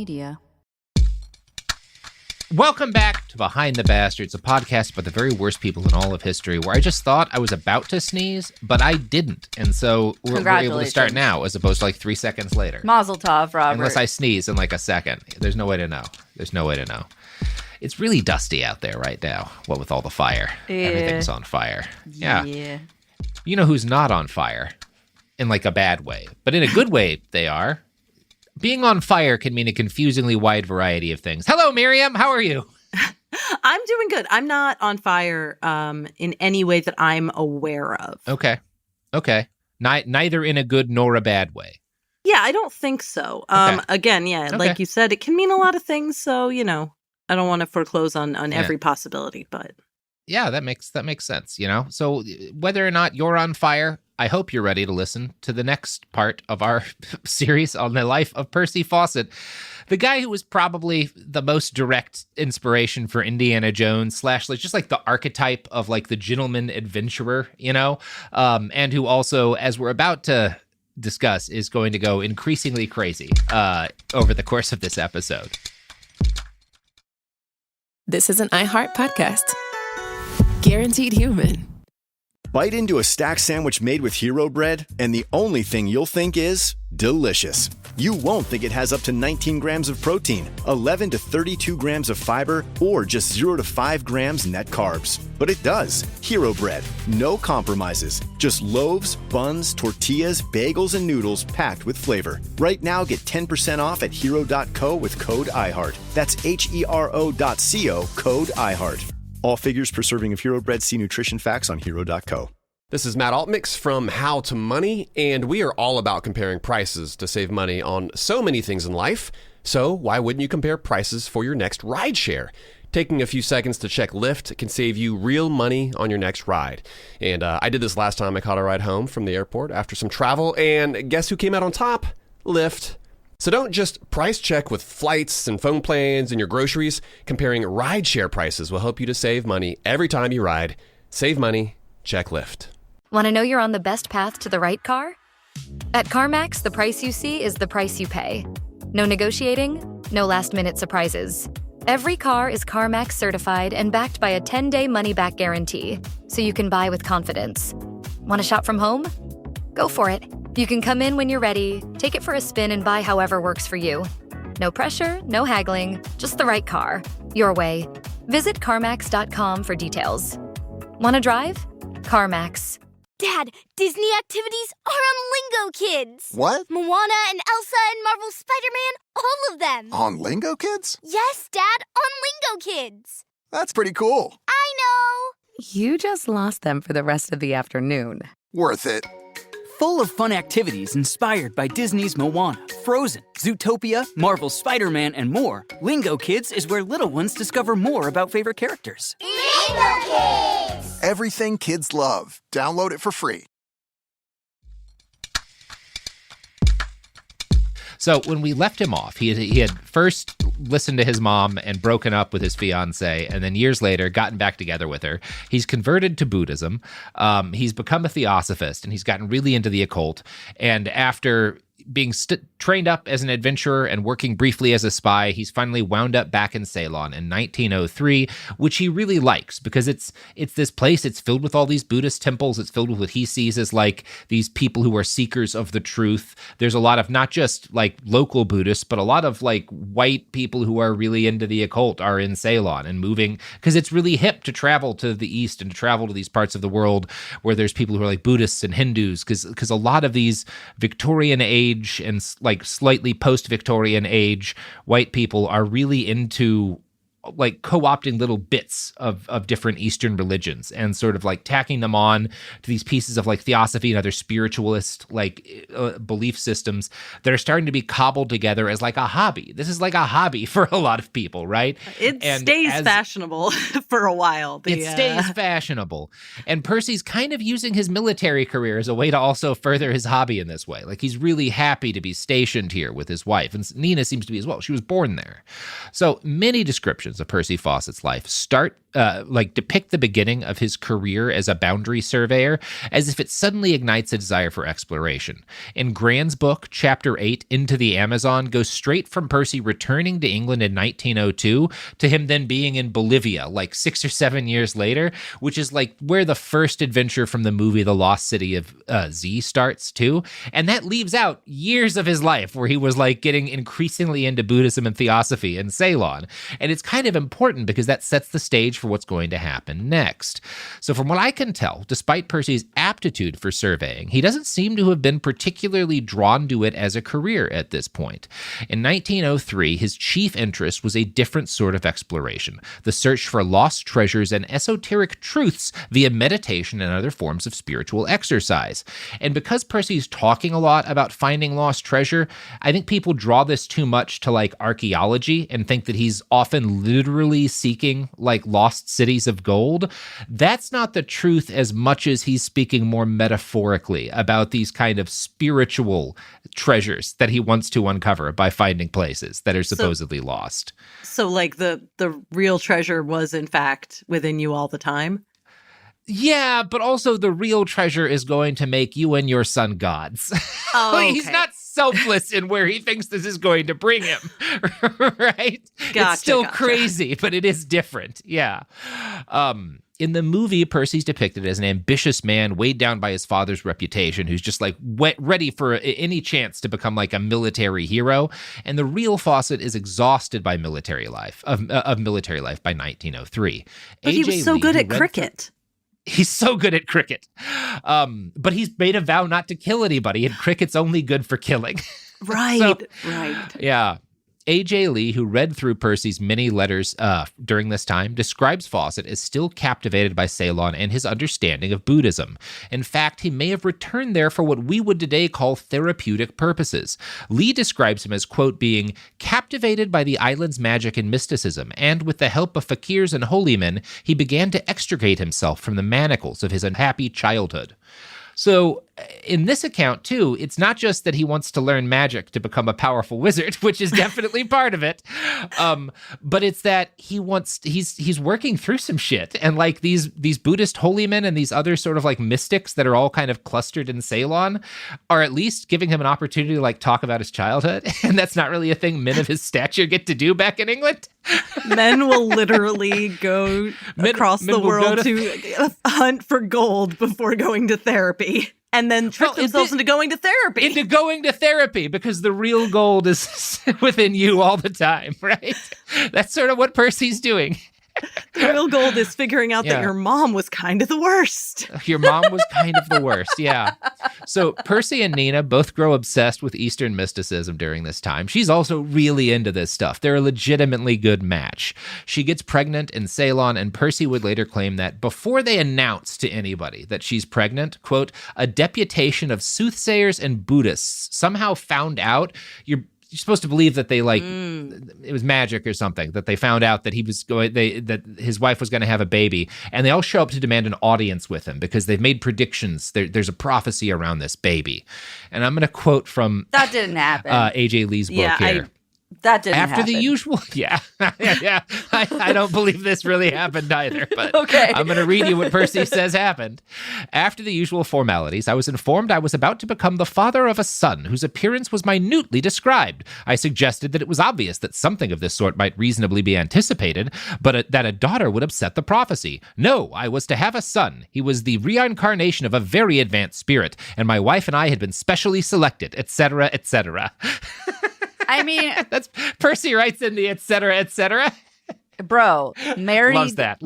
media. Welcome back to Behind the Bastards, a podcast about the very worst people in all of history, where I just thought I was about to sneeze, but I didn't. And so we're able to start now, as opposed to like 3 seconds later. Mazel tov, Robert. Unless I sneeze in like a second. There's no way to know. It's really dusty out there right now, what with all the fire. Yeah. Everything's on fire. Yeah. You know who's not on fire? In like a bad way. But in a good way, they are. Being on fire can mean a confusingly wide variety of things. Hello, Miriam. How are you? I'm doing good. I'm not on fire in any way that I'm aware of. Okay. Neither in a good nor a bad way. Yeah, I don't think so. Again, like you said, it can mean a lot of things. So, I don't want to foreclose on every possibility, but. Yeah, that makes sense, So whether or not you're on fire, I hope you're ready to listen to the next part of our series on the life of Percy Fawcett, the guy who was probably the most direct inspiration for Indiana Jones / just like the archetype of like the gentleman adventurer, and who also, as we're about to discuss, is going to go increasingly crazy over the course of this episode. This is an iHeart podcast. Guaranteed human. Bite into a stack sandwich made with Hero Bread, and the only thing you'll think is delicious. You won't think it has up to 19 grams of protein, 11 to 32 grams of fiber, or just 0 to 5 grams net carbs. But it does. Hero Bread. No compromises. Just loaves, buns, tortillas, bagels, and noodles packed with flavor. Right now, get 10% off at hero.co with code IHEART. That's HERO.co, code IHEART. All figures per serving of Hero Bread. See nutrition facts on hero.co. This is Matt Altmix from How to Money, and we are all about comparing prices to save money on so many things in life. So why wouldn't you compare prices for your next ride share? Taking a few seconds to check Lyft can save you real money on your next ride. And I did this last time I caught a ride home from the airport after some travel, and guess who came out on top? Lyft. So don't just price check with flights and phone plans and your groceries. Comparing rideshare prices will help you to save money every time you ride. Save money, check Lyft. Want to know you're on the best path to the right car? At CarMax, the price you see is the price you pay. No negotiating, no last-minute surprises. Every car is CarMax certified and backed by a 10-day money-back guarantee, so you can buy with confidence. Want to shop from home? Go for it. You can come in when you're ready, take it for a spin, and buy however works for you. No pressure, no haggling, just the right car. Your way. Visit CarMax.com for details. Want to drive? CarMax. Dad, Disney activities are on Lingo Kids. What? Moana and Elsa and Marvel's Spider-Man, all of them. On Lingo Kids? Yes, Dad, on Lingo Kids. That's pretty cool. I know. You just lost them for the rest of the afternoon. Worth it. Full of fun activities inspired by Disney's Moana, Frozen, Zootopia, Marvel's Spider-Man, and more, Lingo Kids is where little ones discover more about favorite characters. Lingo Kids! Everything kids love. Download it for free. So when we left him off, he had first listened to his mom and broken up with his fiance, and then years later gotten back together with her. He's converted to Buddhism. He's become a theosophist, and he's gotten really into the occult. And after being trained up as an adventurer and working briefly as a spy, he's finally wound up back in Ceylon in 1903, which he really likes because it's this place. It's filled with all these Buddhist temples. It's filled with what he sees as like these people who are seekers of the truth. There's a lot of not just like local Buddhists, but a lot of like white people who are really into the occult are in Ceylon and moving because it's really hip to travel to the East and to travel to these parts of the world where there's people who are like Buddhists and Hindus because a lot of these Victorian age and like slightly post-Victorian age white people are really into like co-opting little bits of different Eastern religions and sort of like tacking them on to these pieces of like theosophy and other spiritualist like belief systems that are starting to be cobbled together as like a hobby. This is like a hobby for a lot of people, right? It stays fashionable for a while. It stays fashionable. And Percy's kind of using his military career as a way to also further his hobby in this way. Like he's really happy to be stationed here with his wife. And Nina seems to be as well. She was born there. So many descriptions of Percy Fawcett's life start depict the beginning of his career as a boundary surveyor as if it suddenly ignites a desire for exploration. In Grand's book, Chapter 8, Into the Amazon, goes straight from Percy returning to England in 1902 to him then being in Bolivia like 6 or 7 years later, which is like where the first adventure from the movie The Lost City of Z starts too. And that leaves out years of his life where he was like getting increasingly into Buddhism and Theosophy in Ceylon. And it's kind of important because that sets the stage for what's going to happen next. So from what I can tell, despite Percy's aptitude for surveying, he doesn't seem to have been particularly drawn to it as a career at this point. In 1903, his chief interest was a different sort of exploration, the search for lost treasures and esoteric truths via meditation and other forms of spiritual exercise. And because Percy's talking a lot about finding lost treasure, I think people draw this too much to like archaeology and think that he's often literally seeking like lost cities of gold. That's not the truth as much as he's speaking more metaphorically about these kind of spiritual treasures that he wants to uncover by finding places that are supposedly lost. So like the real treasure was in fact within you all the time? Yeah, but also the real treasure is going to make you and your son gods. Oh, okay. He's not selfless in where he thinks this is going to bring him, right? Gotcha, it's still gotcha. crazy, but it is different. Yeah. In the movie, Percy's depicted as an ambitious man weighed down by his father's reputation, who's just like ready for any chance to become like a military hero. And the real Fawcett is exhausted by military life by 1903. But he was so good at cricket. He's so good at cricket. But he's made a vow not to kill anybody, and cricket's only good for killing. Right, right. Yeah. A.J. Lee, who read through Percy's many letters during this time, describes Fawcett as still captivated by Ceylon and his understanding of Buddhism. In fact, he may have returned there for what we would today call therapeutic purposes. Lee describes him as, quote, being captivated by the island's magic and mysticism, and with the help of fakirs and holy men, he began to extricate himself from the manacles of his unhappy childhood. So in this account, too, it's not just that he wants to learn magic to become a powerful wizard, which is definitely part of it, but it's that he's working through some shit. And like these Buddhist holy men and these other sort of like mystics that are all kind of clustered in Ceylon are at least giving him an opportunity to like talk about his childhood. And that's not really a thing men of his stature get to do back in England. Men will literally go across the world to hunt for gold before going to therapy. And then trick themselves into going to therapy. Because the real gold is within you all the time, right? That's sort of what Percy's doing. The real gold is figuring out that your mom was kind of the worst. Your mom was kind of the worst, yeah. So Percy and Nina both grow obsessed with Eastern mysticism during this time. She's also really into this stuff. They're a legitimately good match. She gets pregnant in Ceylon, and Percy would later claim that before they announce to anybody that she's pregnant, quote, a deputation of soothsayers and Buddhists somehow found out you're supposed to believe that they it was magic or something, that they found out that that his wife was going to have a baby, and they all show up to demand an audience with him because they've made predictions. There's a prophecy around this baby. And I'm going to quote from that didn't happen. A.J. Lee's book here. That didn't happen. After the usual, yeah. I don't believe this really happened either, but okay. I'm going to read you what Percy says happened. After the usual formalities, I was informed I was about to become the father of a son whose appearance was minutely described. I suggested that it was obvious that something of this sort might reasonably be anticipated, but that a daughter would upset the prophecy. No, I was to have a son. He was the reincarnation of a very advanced spirit, and my wife and I had been specially selected, etc., etc. I mean, that's Percy writes in the etc., etc. Bro, married Loves that.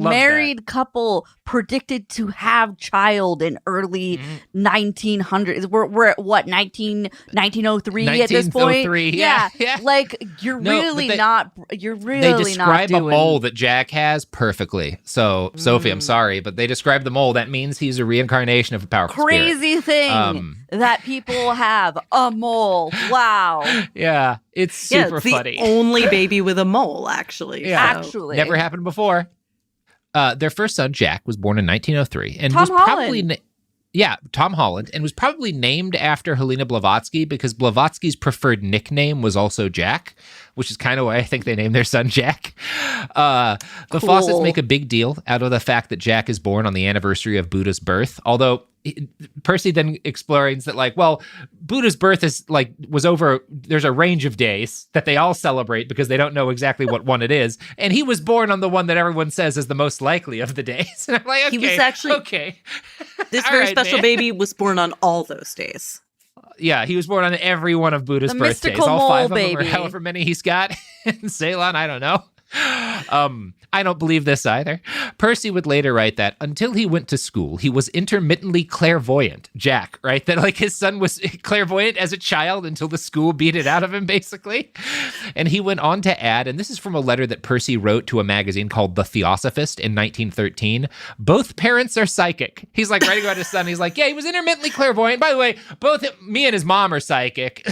Couple predicted to have child in early 1900s. We're at what, 1903 at this point? 1903, yeah. Like you're really not They describe a mole that Jack has perfectly. So Sophie, I'm sorry, but they describe the mole. That means he's a reincarnation of a powerful crazy spirit. Thing that people have a mole. Wow. Yeah, it's super funny. The only baby with a mole, actually. Yeah. Actually. Never happened before. Their first son, Jack, was born in 1903 and Tom was Holland. probably Tom Holland, and was probably named after Helena Blavatsky because Blavatsky's preferred nickname was also Jack. which is kind of why I think they named their son Jack. The Fawcetts make a big deal out of the fact that Jack is born on the anniversary of Buddha's birth, although Percy then explains that, like, well, Buddha's birth is was over. There's a range of days that they all celebrate because they don't know exactly what one it is. And he was born on the one that everyone says is the most likely of the days. And I'm like, okay, he was actually, okay. This very special baby was born on all those days. Yeah, he was born on every one of Buddha's birthdays. All 5 of them, or however many he's got in Ceylon. I don't know. I don't believe this either. Percy would later write that until he went to school, he was intermittently clairvoyant. Jack, right? That his son was clairvoyant as a child until the school beat it out of him, basically. And he went on to add, and this is from a letter that Percy wrote to a magazine called The Theosophist in 1913, both parents are psychic. He's writing about his son. He's like, yeah, he was intermittently clairvoyant. By the way, both me and his mom are psychic.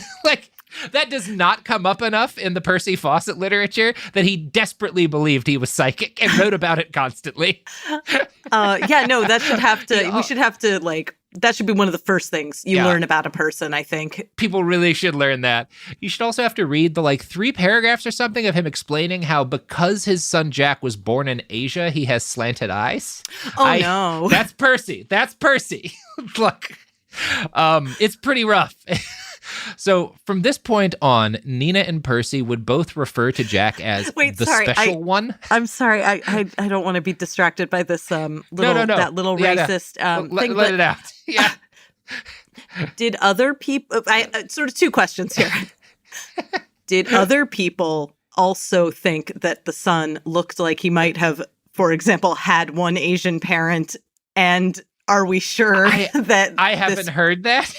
That does not come up enough in the Percy Fawcett literature that he desperately believed he was psychic and wrote about it constantly. That should have to, we should have to that should be one of the first things you learn about a person, I think. People really should learn that. You should also have to read the 3 paragraphs or something of him explaining how because his son Jack was born in Asia, he has slanted eyes. No. That's Percy. Look, it's pretty rough. So from this point on, Nina and Percy would both refer to Jack as special one. I'm sorry. I don't want to be distracted by this that little racist thing. Let it out. Yeah. Did other people... sort of 2 questions here. Did other people also think that the son looked like he might have, for example, had one Asian parent? And are we sure that... I haven't heard that.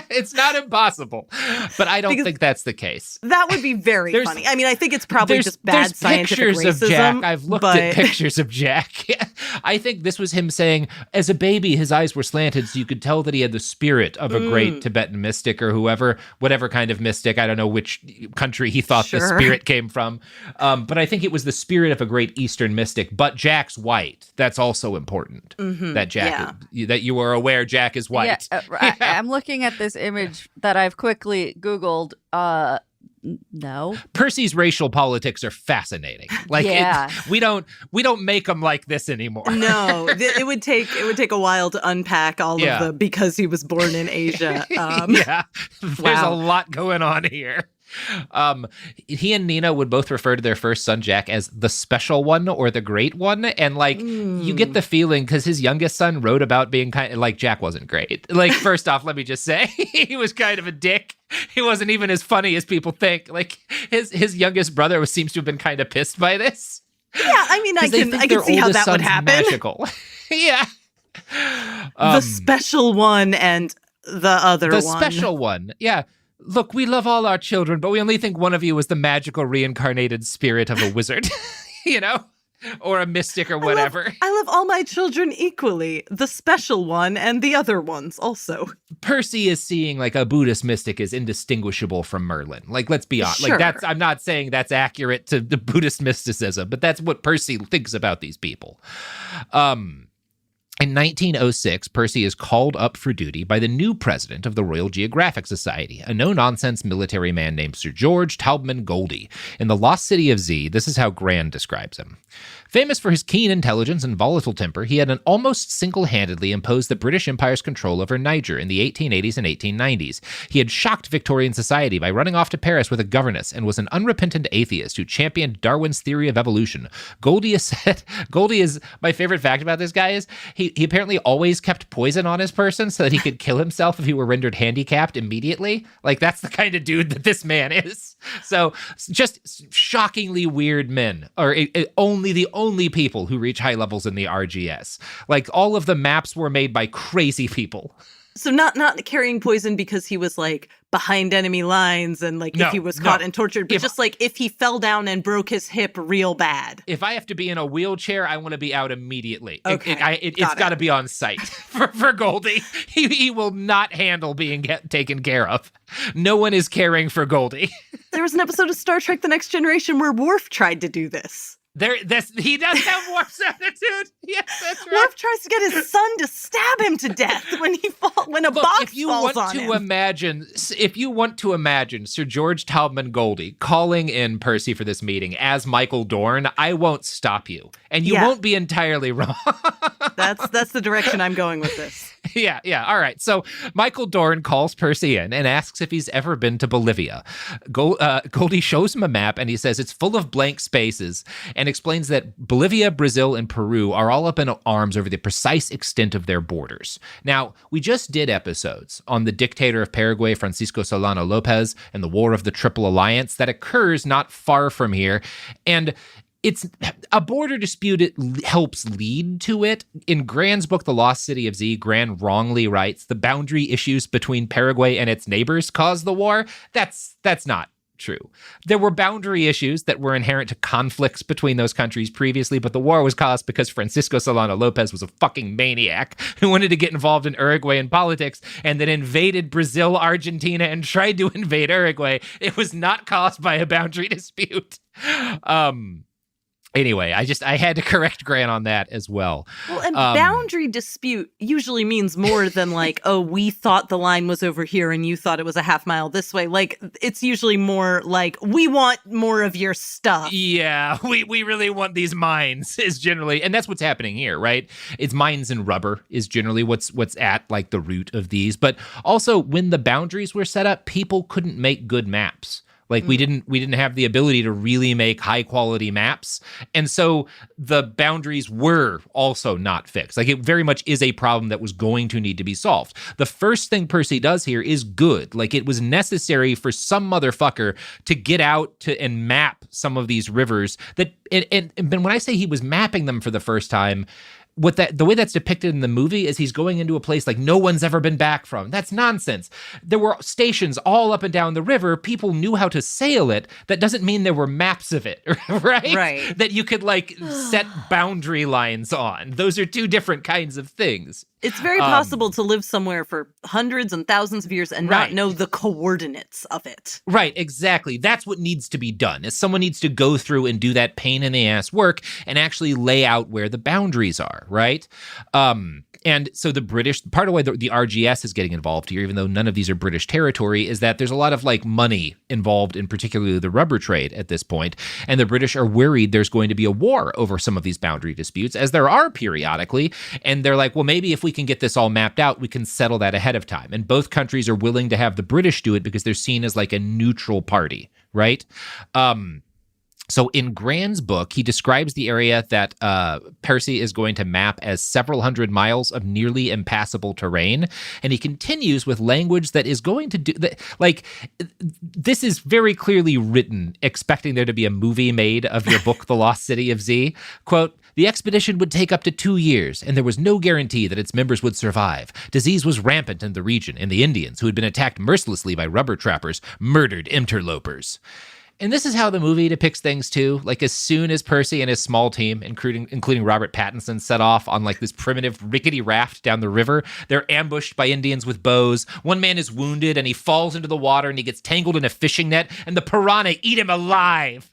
It's not impossible, but I don't think that's the case. That would be very funny. I mean, I think it's probably just bad scientific racism. Of Jack. I've looked at pictures of Jack. I think this was him saying, as a baby, his eyes were slanted, so you could tell that he had the spirit of a great Tibetan mystic or whatever kind of mystic. I don't know which country he thought the spirit came from. But I think it was the spirit of a great Eastern mystic. But Jack's white. That's also important. That Jack, that you are aware Jack is white. Yeah, I'm looking at this image that I've quickly Googled. No. Percy's racial politics are fascinating. We don't make them like this anymore. No, it would take a while to unpack all of the because he was born in Asia. There's a lot going on here. He and Nina would both refer to their first son Jack as the special one or the great one, and you get the feeling because his youngest son wrote about being kind of Jack wasn't great. First off, let me just say he was kind of a dick. He wasn't even as funny as people think. His youngest brother seems to have been kind of pissed by this. Yeah, I mean, I can see how that would happen. Magical. Yeah. The special one and the other one. The special one, yeah. Look, we love all our children, but we only think one of you is the magical reincarnated spirit of a wizard, or a mystic or whatever. I love all my children equally, the special one and the other ones also. Percy is seeing a Buddhist mystic is indistinguishable from Merlin. Let's be honest. Sure. I'm not saying that's accurate to the Buddhist mysticism, but that's what Percy thinks about these people. In 1906, Percy is called up for duty by the new president of the Royal Geographic Society, a no-nonsense military man named Sir George Taubman Goldie. In The Lost City of Z, this is how Grand describes him. Famous for his keen intelligence and volatile temper, he had almost single-handedly imposed the British Empire's control over Niger in the 1880s and 1890s. He had shocked Victorian society by running off to Paris with a governess and was an unrepentant atheist who championed Darwin's theory of evolution. Goldie is my favorite fact about this guy is he apparently always kept poison on his person so that he could kill himself if he were rendered handicapped immediately. That's the kind of dude that this man is. So just shockingly weird men, or the only people who reach high levels in the RGS. All of the maps were made by crazy people. So not carrying poison because he was behind enemy lines and if he was caught and tortured, but if he fell down and broke his hip real bad. If I have to be in a wheelchair, I want to be out immediately. Okay, it's got to be on site for Goldie. He will not handle being taken care of. No one is caring for Goldie. There was an episode of Star Trek: The Next Generation where Worf tried to do this. He does have Worf's attitude. Yes, that's right. Worf tries to get his son to stab him to death when a box falls on him. If you want to imagine Sir George Taubman Goldie calling in Percy for this meeting as Michael Dorn, I won't stop you, and you won't be entirely wrong. That's the direction I'm going with this. Yeah. All right. So Michael Dorn calls Percy in and asks if he's ever been to Bolivia. Goldie shows him a map, and he says it's full of blank spaces, and explains that Bolivia, Brazil, and Peru are all up in arms over the precise extent of their borders. Now, we just did episodes on the dictator of Paraguay, Francisco Solano Lopez, and the War of the Triple Alliance that occurs not far from here. And it's a border dispute. It helps lead to it. In Gran's book, The Lost City of Z, Gran wrongly writes the boundary issues between Paraguay and its neighbors caused the war. That's not true. There were boundary issues that were inherent to conflicts between those countries previously, but the war was caused because Francisco Solano Lopez was a fucking maniac who wanted to get involved in Uruguayan politics and then invaded Brazil, Argentina, and tried to invade Uruguay. It was not caused by a boundary dispute. Anyway, I had to correct Gran on that as well. Well, and boundary dispute usually means more than like, oh, we thought the line was over here and you thought it was a half mile this way. Like, it's usually more like, we want more of your stuff. Yeah, we really want these mines is generally, and that's what's happening here, right? It's mines and rubber is generally what's at like the root of these. But also when the boundaries were set up, people couldn't make good maps. Like we didn't have the ability to really make high quality maps. And so the boundaries were also not fixed. Like it very much is a problem that was going to need to be solved. The first thing Percy does here is good. Like it was necessary for some motherfucker to get out and map some of these rivers and when I say he was mapping them for the first time, the way that's depicted in the movie is he's going into a place like no one's ever been back from. That's nonsense. There were stations all up and down the river. People knew how to sail it. That doesn't mean there were maps of it, right? Right. That you could like set boundary lines on. Those are two different kinds of things. It's very possible to live somewhere for hundreds and thousands of years and not know the coordinates of it. Right, exactly. That's what needs to be done, is someone needs to go through and do that pain-in-the-ass work and actually lay out where the boundaries are, right? And so the British, part of why the RGS is getting involved here, even though none of these are British territory, is that there's a lot of like money involved in particularly the rubber trade at this point. And the British are worried there's going to be a war over some of these boundary disputes, as there are periodically. And they're like, well, maybe if we can get this all mapped out, we can settle that ahead of time. And both countries are willing to have the British do it because they're seen as like a neutral party, right? So in Gran's book, he describes the area that Percy is going to map as several hundred miles of nearly impassable terrain. And he continues with language that is going to do that. Like, this is very clearly written, expecting there to be a movie made of your book, The Lost City of Z. Quote, the expedition would take up to 2 years, and there was no guarantee that its members would survive. Disease was rampant in the region, and the Indians, who had been attacked mercilessly by rubber trappers, murdered interlopers. And this is how the movie depicts things too. Like as soon as Percy and his small team, including Robert Pattinson, set off on like this primitive rickety raft down the river, they're ambushed by Indians with bows. One man is wounded and he falls into the water and he gets tangled in a fishing net and the piranha eat him alive.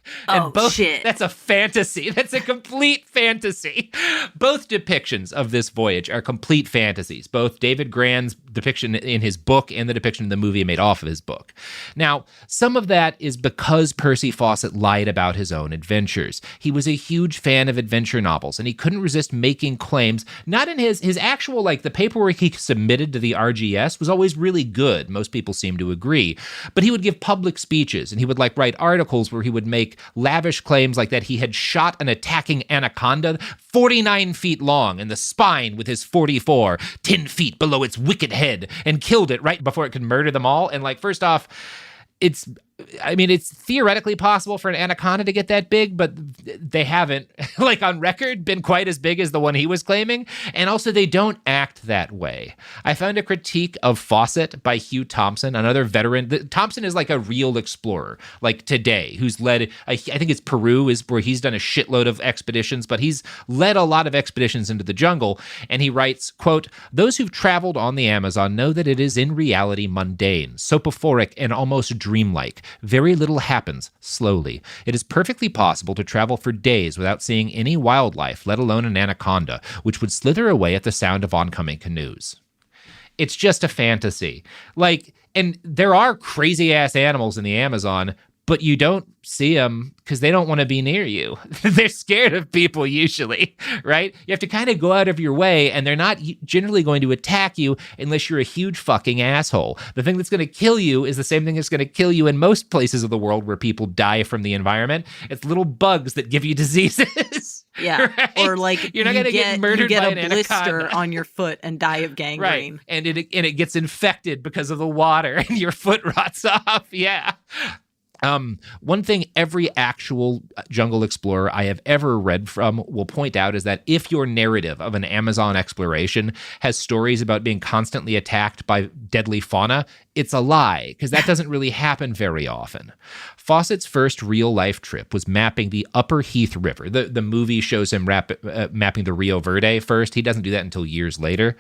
Shit. That's a fantasy. That's a complete fantasy. Both depictions of this voyage are complete fantasies. Both David Gran's depiction in his book and the depiction in the movie made off of his book. Now, some of that is because Percy Fawcett lied about his own adventures. He was a huge fan of adventure novels, and he couldn't resist making claims, not in his actual, like, the paperwork he submitted to the RGS was always really good. Most people seem to agree. But he would give public speeches, and he would, like, write articles where he would make lavish claims like that he had shot an attacking anaconda 49 feet long in the spine with his 44, 10 feet below its wicked head, and killed it right before it could murder them all. And, like, first off, it's theoretically possible for an anaconda to get that big, but they haven't, like on record, been quite as big as the one he was claiming. And also they don't act that way. I found a critique of Fawcett by Hugh Thompson, another veteran. Thompson is like a real explorer, like today, who's led, I think it's Peru is where he's done a shitload of expeditions, but he's led a lot of expeditions into the jungle. And he writes, quote, those who've traveled on the Amazon know that it is in reality mundane, soporific, and almost dreamlike. very little happens slowly. It is perfectly possible to travel for days without seeing any wildlife, let alone an anaconda, which would slither away at the sound of oncoming canoes. It's just a fantasy. And there are crazy-ass animals in the Amazon, but you don't see them because they don't want to be near you. They're scared of people usually, right? You have to kind of go out of your way, and they're not generally going to attack you unless you're a huge fucking asshole. The thing that's going to kill you is the same thing that's going to kill you in most places of the world where people die from the environment. It's little bugs that give you diseases. Yeah, right? or you're not going to get murdered by an anaconda. Blister on your foot and die of gangrene. Right, and it gets infected because of the water, and your foot rots off. Yeah. One thing every actual jungle explorer I have ever read from will point out is that if your narrative of an Amazon exploration has stories about being constantly attacked by deadly fauna, it's a lie, because that doesn't really happen very often. Fawcett's first real-life trip was mapping the Upper Heath River. The movie shows him mapping the Rio Verde first. He doesn't do that until years later.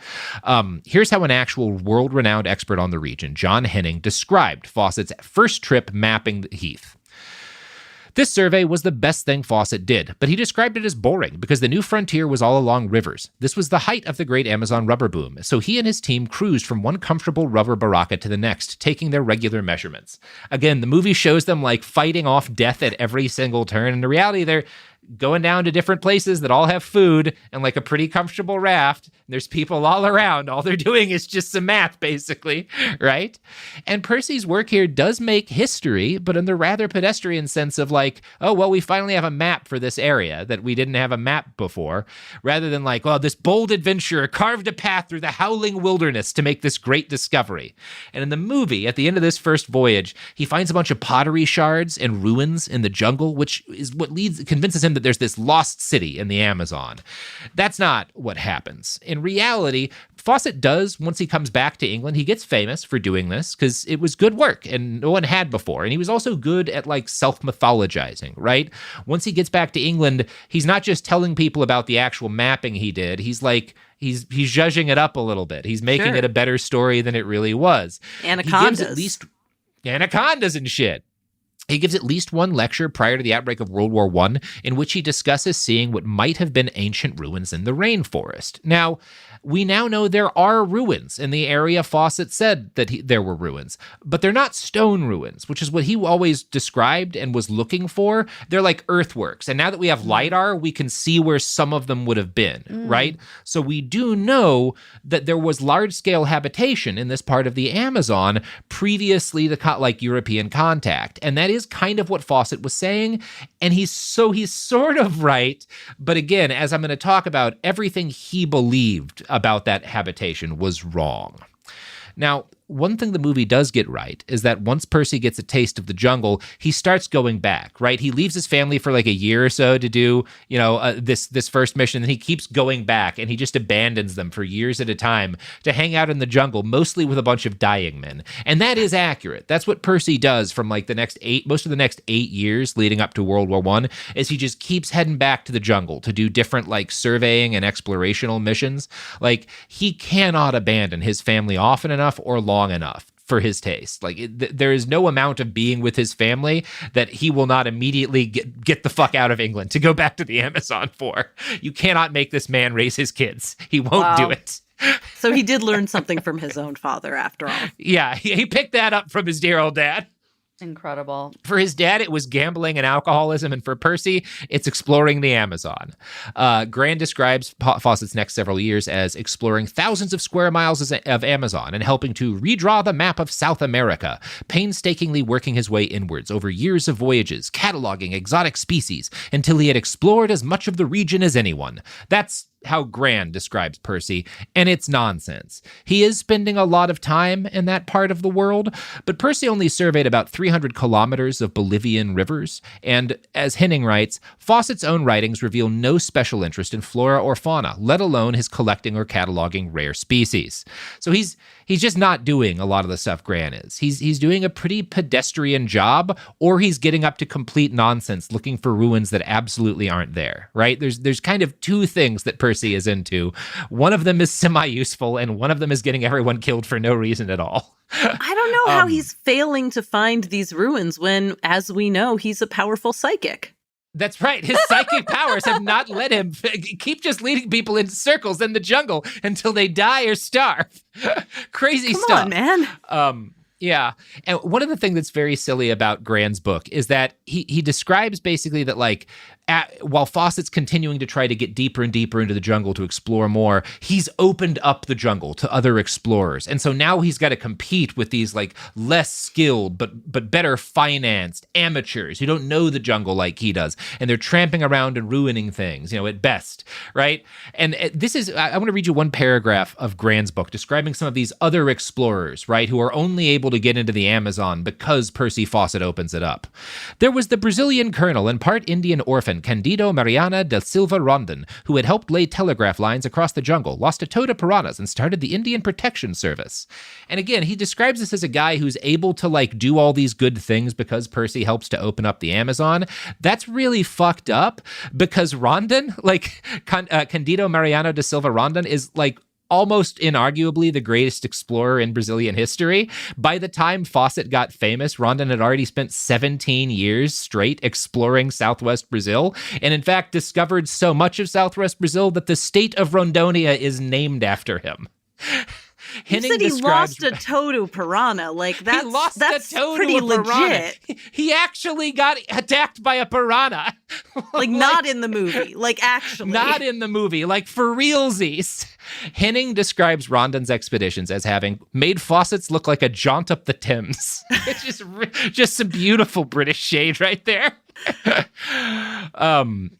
Here's how an actual world-renowned expert on the region, John Henning, described Fawcett's first trip mapping the Heath. This survey was the best thing Fawcett did, but he described it as boring because the new frontier was all along rivers. This was the height of the great Amazon rubber boom, so he and his team cruised from one comfortable rubber baraka to the next, taking their regular measurements. Again, the movie shows them fighting off death at every single turn, and in reality, they're going down to different places that all have food and a pretty comfortable raft. There's people all around. All they're doing is just some math, basically, right? And Percy's work here does make history, but in the rather pedestrian sense of oh, well, we finally have a map for this area that we didn't have a map before, rather than this bold adventurer carved a path through the howling wilderness to make this great discovery. And in the movie, at the end of this first voyage, he finds a bunch of pottery shards and ruins in the jungle, which is what convinces him that there's this lost city in the Amazon. That's not what happens. In reality, Fawcett does, once he comes back to England, he gets famous for doing this because it was good work and no one had before. And he was also good at self-mythologizing, right? Once he gets back to England, he's not just telling people about the actual mapping he did. He's he's zhuzhing it up a little bit. He's making it a better story than it really was. Anacondas. He gives at least anacondas and shit. He gives at least one lecture prior to the outbreak of World War I in which he discusses seeing what might have been ancient ruins in the rainforest. Now, we now know there are ruins in the area Fawcett said that there were ruins, but they're not stone ruins, which is what he always described and was looking for. They're like earthworks. And now that we have LiDAR, we can see where some of them would have been, right? So we do know that there was large-scale habitation in this part of the Amazon previously to European contact. And that is kind of what Fawcett was saying. And he's sort of right. But again, as I'm going to talk about, everything he believed about that habitation was wrong. Now, one thing the movie does get right is that once Percy gets a taste of the jungle, he starts going back, right? He leaves his family for a year or so to do, this first mission, and he keeps going back, and he just abandons them for years at a time to hang out in the jungle, mostly with a bunch of dying men. And that is accurate. That's what Percy does from most of the next 8 years leading up to World War I, is he just keeps heading back to the jungle to do different surveying and explorational missions. He cannot abandon his family often enough or long enough for his taste. There is no amount of being with his family that he will not immediately get the fuck out of England to go back to the Amazon for. You cannot make this man raise his kids. He won't do it. So he did learn something from his own father after all. Yeah, he picked that up from his dear old dad. Incredible. For his dad, it was gambling and alcoholism, and for Percy, it's exploring the Amazon. Grand describes Fawcett's next several years as exploring thousands of square miles of Amazon and helping to redraw the map of South America, painstakingly working his way inwards over years of voyages, cataloging exotic species until he had explored as much of the region as anyone. That's how Grand describes Percy, and it's nonsense. He is spending a lot of time in that part of the world, but Percy only surveyed about 300 kilometers of Bolivian rivers, and as Henning writes, Fawcett's own writings reveal no special interest in flora or fauna, let alone his collecting or cataloging rare species. So he's just not doing a lot of the stuff Gran is. He's doing a pretty pedestrian job, or he's getting up to complete nonsense looking for ruins that absolutely aren't there, right? There's kind of two things that Percy is into. One of them is semi-useful, and one of them is getting everyone killed for no reason at all. I don't know how he's failing to find these ruins when, as we know, he's a powerful psychic. That's right. His psychic powers have not let him keep just leading people in circles in the jungle until they die or starve. Crazy stuff. Come on, man. Yeah. And one of the things that's very silly about Grand's book is that he describes basically that, like, while Fawcett's continuing to try to get deeper and deeper into the jungle to explore more, he's opened up the jungle to other explorers. And so now he's got to compete with these, like, less skilled but better financed amateurs who don't know the jungle like he does. And they're tramping around and ruining things, at best, right? And this is, I want to read you one paragraph of Grand's book describing some of these other explorers, right, who are only able to get into the Amazon because Percy Fawcett opens it up. There was the Brazilian colonel and part Indian orphan Candido Mariana da Silva Rondon, who had helped lay telegraph lines across the jungle, lost a tow to piranhas, and started the Indian Protection Service. And again, he describes this as a guy who's able to, like, do all these good things because Percy helps to open up the Amazon. That's really fucked up because Rondon, like, Candido Mariano da Silva Rondon is, like, almost inarguably the greatest explorer in Brazilian history. By the time Fawcett got famous, Rondon had already spent 17 years straight exploring southwest Brazil, and in fact discovered so much of southwest Brazil that the state of Rondonia is named after him. He said he lost a tow to piranha. Like, that's pretty legit. He actually got attacked by a piranha. Like, not in the movie. Like, actually. Not in the movie. Like, for realsies. Henning describes Rondon's expeditions as having made Fawcett's look like a jaunt up the Thames. It's just some beautiful British shade right there.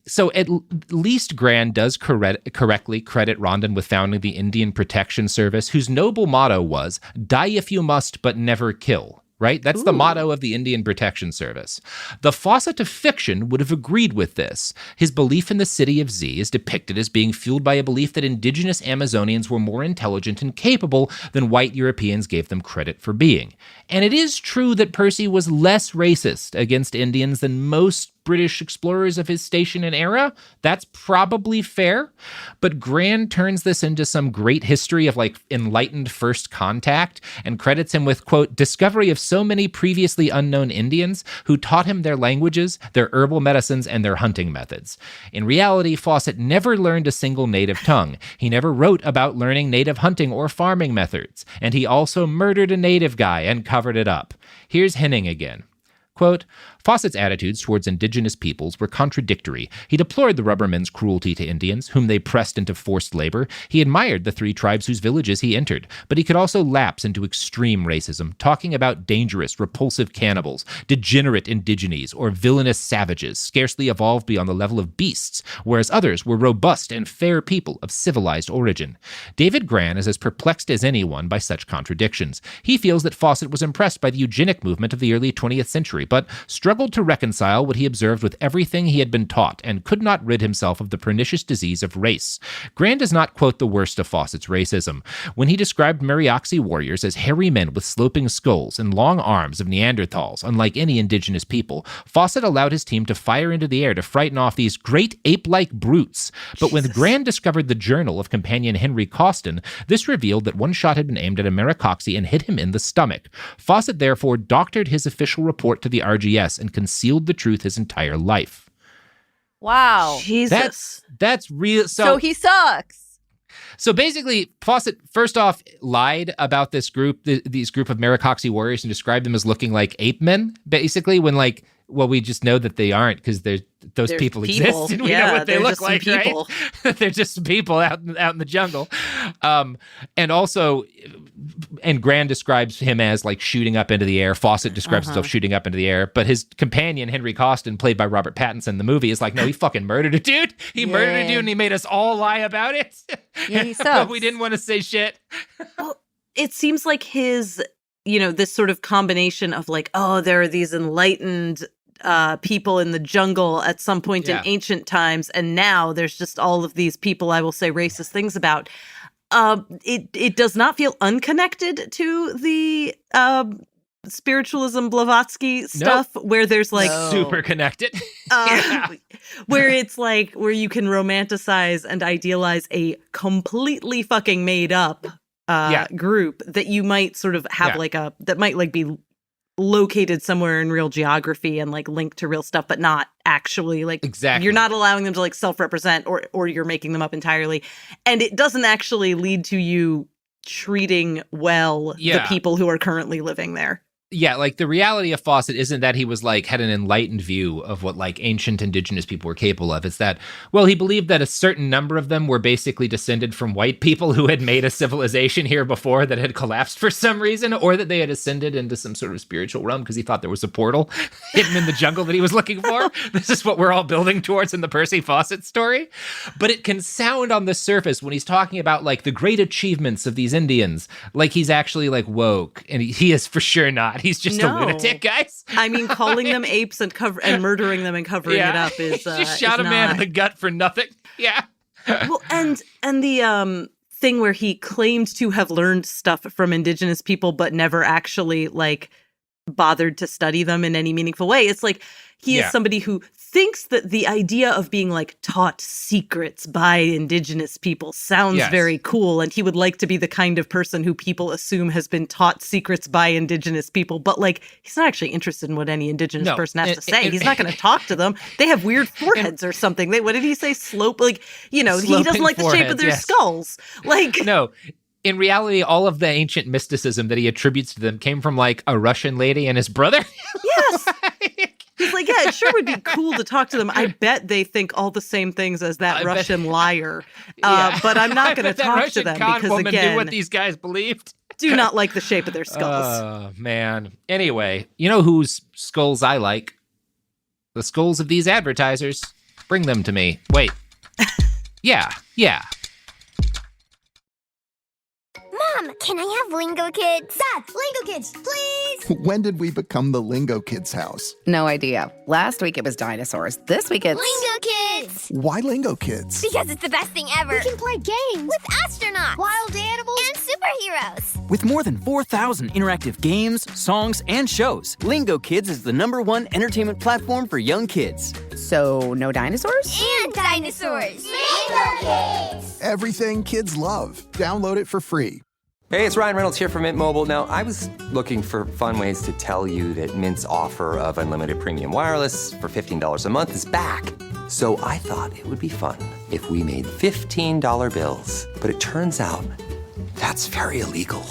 So at least Grand does correctly credit Rondon with founding the Indian Protection Service, whose noble motto was, "Die if you must, but never kill." Right? That's the motto of the Indian Protection Service. The Fawcett of fiction would have agreed with this. His belief in the city of Z is depicted as being fueled by a belief that indigenous Amazonians were more intelligent and capable than white Europeans gave them credit for being. And it is true that Percy was less racist against Indians than most British explorers of his station and era. That's probably fair. But Grand turns this into some great history of, like, enlightened first contact and credits him with, quote, discovery of so many previously unknown Indians who taught him their languages, their herbal medicines, and their hunting methods. In reality, Fawcett never learned a single native tongue. He never wrote about learning native hunting or farming methods. And he also murdered a native guy and covered it up. Here's Henning again. Quote, Fawcett's attitudes towards indigenous peoples were contradictory. He deplored the rubbermen's cruelty to Indians, whom they pressed into forced labor. He admired the 3 tribes whose villages he entered, but he could also lapse into extreme racism, talking about dangerous, repulsive cannibals, degenerate indigenes, or villainous savages, scarcely evolved beyond the level of beasts, whereas others were robust and fair people of civilized origin. David Gran is as perplexed as anyone by such contradictions. He feels that Fawcett was impressed by the eugenic movement of the early 20th century, but struggled to reconcile what he observed with everything he had been taught and could not rid himself of the pernicious disease of race. Grand does not quote the worst of Fawcett's racism. When he described Mariachi warriors as hairy men with sloping skulls and long arms of Neanderthals, unlike any indigenous people, Fawcett allowed his team to fire into the air to frighten off these great ape-like brutes. But when Grand discovered the journal of companion Henry Coston, this revealed that one shot had been aimed at a Mariachi and hit him in the stomach. Fawcett therefore doctored his official report to the RGS and concealed the truth his entire life. Wow. Jesus. That's real. So he sucks. So basically, Fawcett, first off, lied about this group, these group of Mariachi warriors, and described them as looking like ape men, basically, when, like, well, we just know that they aren't because those people exist and we know what they look like, right? They're just people out in the jungle. And also, and Grand describes him as, like, shooting up into the air. Fawcett describes himself shooting up into the air. But his companion, Henry Coston, played by Robert Pattinson in the movie, is like, no, he fucking murdered a dude. He murdered a dude and he made us all lie about it. Yeah, he sucks. But we didn't want to say shit. Well, it seems like his, this sort of combination of, like, oh, there are these enlightened people in the jungle at some point in ancient times, and now there's just all of these people I will say racist things about. It does not feel unconnected to the spiritualism Blavatsky stuff, where there's, like, super connected. Where it's like where you can romanticize and idealize a completely fucking made up group that you might sort of have that might be located somewhere in real geography and like linked to real stuff, but not actually like exactly. You're not allowing them to like self-represent or you're making them up entirely. And it doesn't actually lead to you treating well the people who are currently living there. Yeah, like the reality of Fawcett isn't that he was like had an enlightened view of what like ancient indigenous people were capable of. It's that, well, he believed that a certain number of them were basically descended from white people who had made a civilization here before that had collapsed for some reason, or that they had ascended into some sort of spiritual realm because he thought there was a portal hidden in the jungle that he was looking for. This is what we're all building towards in the Percy Fawcett story. But it can sound on the surface when he's talking about like the great achievements of these Indians, like he's actually like woke, and he is for sure not. He's just a lunatic, guys. I mean, calling them apes and murdering them and covering it up is just shot a man in the gut for nothing. Yeah. Well, and the thing where he claimed to have learned stuff from indigenous people, but never actually like bothered to study them in any meaningful way. It's like he is somebody who thinks that the idea of being like taught secrets by indigenous people sounds very cool, and he would like to be the kind of person who people assume has been taught secrets by indigenous people, but like he's not actually interested in what any indigenous person has to say. He's not going to talk to them. They have weird foreheads or something. What did he say? Like, he doesn't like the shape of their skulls. Like, no. In reality, all of the ancient mysticism that he attributes to them came from like a Russian lady and his brother. Yes. He's like, yeah, it sure would be cool to talk to them. I bet they think all the same things as that Russian liar. But I'm not going to talk to them because, again, knew what these guys believed. Do not like the shape of their skulls. Oh, man. Anyway, you know whose skulls I like? The skulls of these advertisers. Bring them to me. Wait. Yeah. Mom, can I have Lingo Kids? Dad, Lingo Kids, please! When did we become the Lingo Kids house? No idea. Last week it was dinosaurs. This week it's... Lingo Kids! Why Lingo Kids? Because it's the best thing ever. We can play games with astronauts, wild animals, and superheroes. With more than 4,000 interactive games, songs, and shows, Lingo Kids is the #1 entertainment platform for young kids. So, no dinosaurs? And dinosaurs! Lingo Kids! Everything kids love. Download it for free. Hey, it's Ryan Reynolds here from Mint Mobile. Now, I was looking for fun ways to tell you that Mint's offer of unlimited premium wireless for $15 a month is back. So I thought it would be fun if we made $15 bills. But it turns out that's very illegal.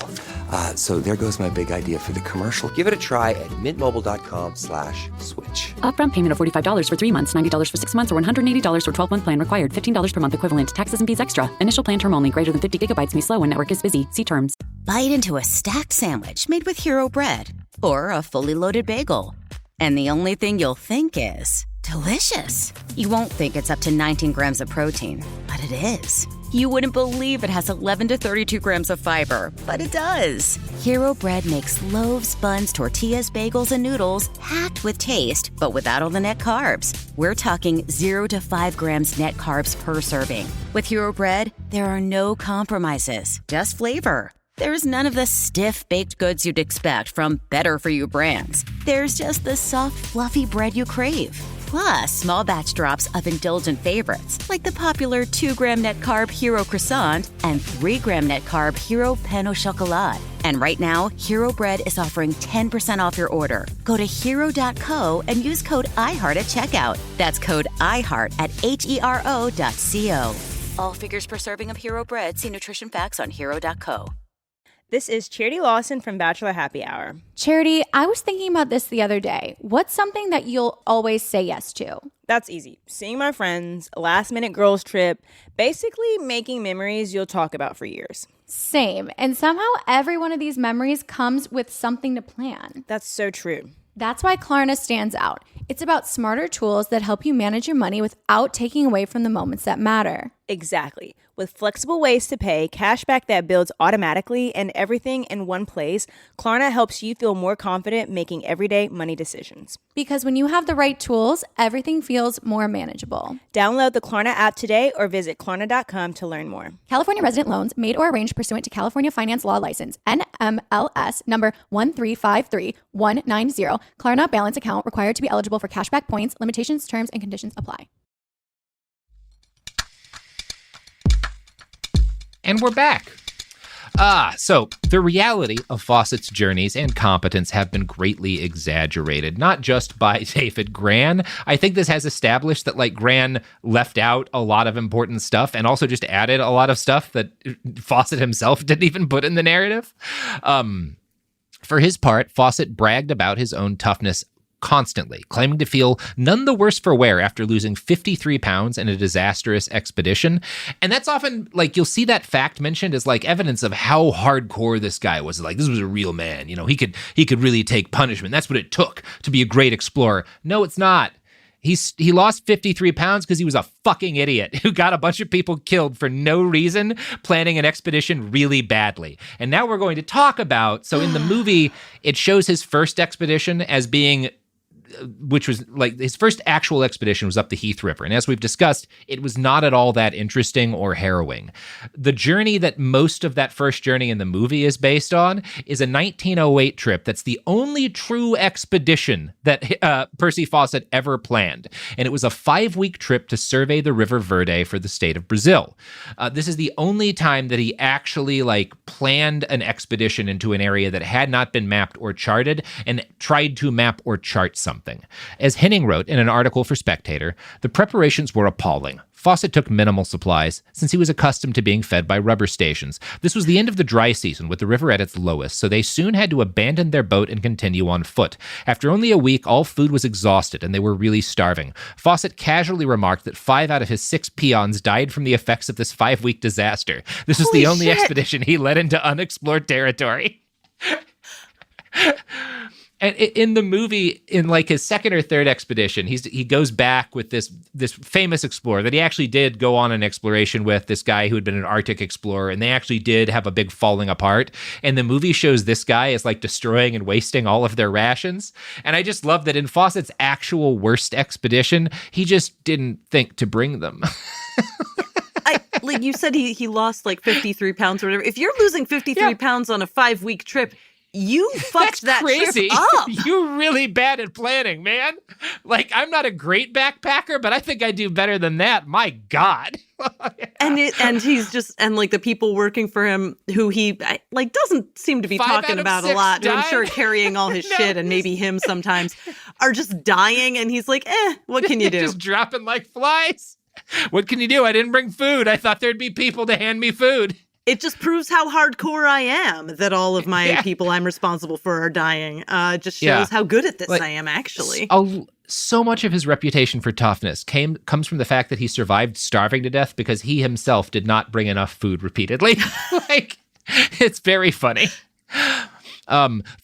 So there goes my big idea for the commercial. Give it a try at mintmobile.com/switch. Upfront payment of $45 for 3 months, $90 for 6 months, or $180 for 12-month plan required. $15 per month equivalent. Taxes and fees extra. Initial plan term only. Greater than 50 gigabytes may slow when network is busy. See terms. Bite into a stacked sandwich made with Hero Bread or a fully loaded bagel. And the only thing you'll think is delicious. You won't think it's up to 19 grams of protein, but it is. You wouldn't believe it has 11 to 32 grams of fiber, but it does. Hero Bread makes loaves, buns, tortillas, bagels, and noodles packed with taste, but without all the net carbs. We're talking 0 to 5 grams net carbs per serving. With Hero Bread, there are no compromises, just flavor. There's none of the stiff baked goods you'd expect from better-for-you brands. There's just the soft, fluffy bread you crave. Plus, small batch drops of indulgent favorites, like the popular 2-gram net carb Hero Croissant and 3-gram net carb Hero Pain au Chocolat. And right now, Hero Bread is offering 10% off your order. Go to hero.co and use code IHEART at checkout. That's code IHEART at HERO.co. All figures per serving of Hero Bread. See nutrition facts on hero.co. This is Charity Lawson from Bachelor Happy Hour. Charity, I was thinking about this the other day. What's something that you'll always say yes to? That's easy. Seeing my friends, a last-minute girls trip, basically making memories you'll talk about for years. Same. And somehow every one of these memories comes with something to plan. That's so true. That's why Klarna stands out. It's about smarter tools that help you manage your money without taking away from the moments that matter. Exactly. With flexible ways to pay, cashback that builds automatically, and everything in one place, Klarna helps you feel more confident making everyday money decisions. Because when you have the right tools, everything feels more manageable. Download the Klarna app today or visit Klarna.com to learn more. California resident loans made or arranged pursuant to California Finance Law License, NMLS number 1353190. Klarna balance account required to be eligible for cashback points. Limitations, terms, and conditions apply. And we're back. So the reality of Fawcett's journeys and competence have been greatly exaggerated, not just by David Gran. I think this has established that like Gran left out a lot of important stuff and also just added a lot of stuff that Fawcett himself didn't even put in the narrative. For his part, Fawcett bragged about his own toughness constantly, claiming to feel none the worse for wear after losing 53 pounds in a disastrous expedition. And that's often, like, you'll see that fact mentioned as, like, evidence of how hardcore this guy was. Like, this was a real man. You know, he could really take punishment. That's what it took to be a great explorer. No, it's not. He lost 53 pounds because he was a fucking idiot who got a bunch of people killed for no reason, planning an expedition really badly. And now we're going to talk about, so in the movie, it shows his first expedition as being, which was like his first actual expedition was up the Heath River. And as we've discussed, it was not at all that interesting or harrowing. The journey that most of that first journey in the movie is based on is a 1908 trip that's the only true expedition that Percy Fawcett ever planned. And it was a 5-week trip to survey the River Verde for the state of Brazil. This is the only time that he actually like planned an expedition into an area that had not been mapped or charted and tried to map or chart something. As Henning wrote in an article for Spectator, the preparations were appalling. Fawcett took minimal supplies, since he was accustomed to being fed by rubber stations. This was the end of the dry season, with the river at its lowest, so they soon had to abandon their boat and continue on foot. After only a week, all food was exhausted, and they were really starving. Fawcett casually remarked that 5 out of his 6 peons died from the effects of this 5-week disaster. This was the only expedition he led into unexplored territory. And in the movie, in like his second or third expedition, he goes back with this famous explorer that he actually did go on an exploration with, this guy who had been an Arctic explorer, and they actually did have a big falling apart. And the movie shows this guy as like destroying and wasting all of their rations. And I just love that in Fawcett's actual worst expedition, he just didn't think to bring them. Like you said, he lost like 53 pounds or whatever. If you're losing 53 pounds on a 5-week trip, you fucked that crazy. Trip up. You're really bad at planning, man. Like, I'm not a great backpacker, but I think I do better than that. My God. And he's just, and like the people working for him who he like doesn't seem to be talking about a lot, who I'm sure carrying all his shit and maybe him sometimes, are just dying. And he's like, what can you do? Just dropping like flies. What can you do? I didn't bring food. I thought there'd be people to hand me food. It just proves how hardcore I am that all of my people I'm responsible for are dying. Just shows how good at this I am, actually. So much of his reputation for toughness comes from the fact that he survived starving to death because he himself did not bring enough food repeatedly. Like, it's very funny.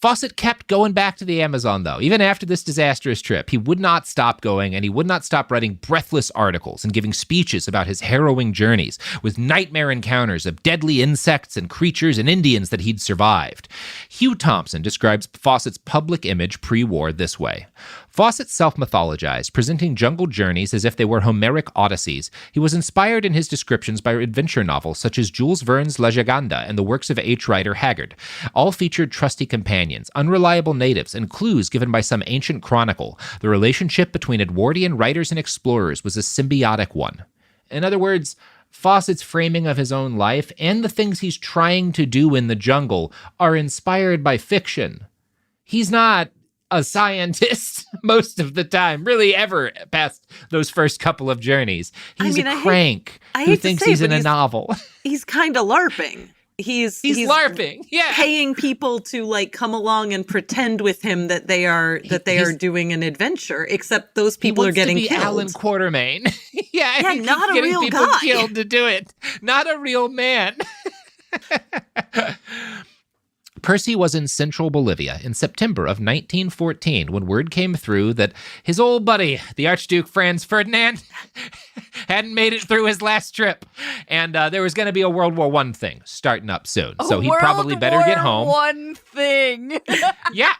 Fawcett kept going back to the Amazon, though. Even after this disastrous trip, he would not stop going, and he would not stop writing breathless articles and giving speeches about his harrowing journeys, with nightmare encounters of deadly insects and creatures and Indians that he'd survived. Hugh Thompson describes Fawcett's public image pre-war this way. Fawcett self-mythologized, presenting jungle journeys as if they were Homeric odysseys. He was inspired in his descriptions by adventure novels such as Jules Verne's La Giganda and the works of H. Rider Haggard. All featured trusty companions, unreliable natives, and clues given by some ancient chronicle. The relationship between Edwardian writers and explorers was a symbiotic one. In other words, Fawcett's framing of his own life and the things he's trying to do in the jungle are inspired by fiction. He's not a scientist most of the time, really ever past those first couple of journeys. He's a crank who thinks he's in a novel. He's kind of LARPing. He's LARPing, paying people to like come along and pretend with him that they are doing an adventure. Except those people are getting killed. Alan Quatermain, not a real people guy. Killed to do it. Not a real man. Percy was in central Bolivia in September of 1914 when word came through that his old buddy, the Archduke Franz Ferdinand, hadn't made it through his last trip. And there was going to be a World War I thing starting up soon. So he probably better get home. One thing. Yeah.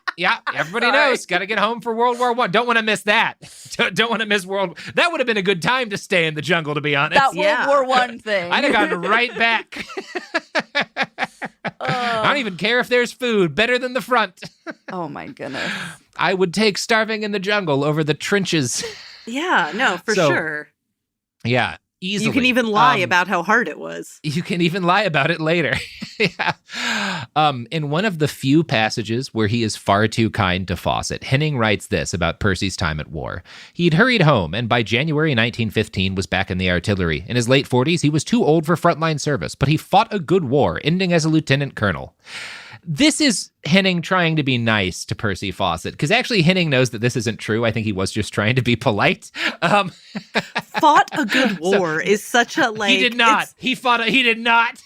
Everybody knows. Got to get home for World War I. Don't want to miss that. Don't want to miss That would have been a good time to stay in the jungle, to be honest. That World War I thing. I'd have gone right back. I don't even care if there's food. Better than the front. Oh, my goodness. I would take starving in the jungle over the trenches. Yeah, no, for sure. Yeah. Easily. You can even lie about how hard it was. You can even lie about it later. Yeah. In one of the few passages where he is far too kind to Fawcett, Henning writes this about Percy's time at war. He'd hurried home, and by January 1915 was back in the artillery. In his late 40s, he was too old for frontline service, but he fought a good war, ending as a lieutenant colonel. This is Henning trying to be nice to Percy Fawcett, because actually Henning knows that this isn't true. I think he was just trying to be polite. Fought a good war is such a He did not. He did not.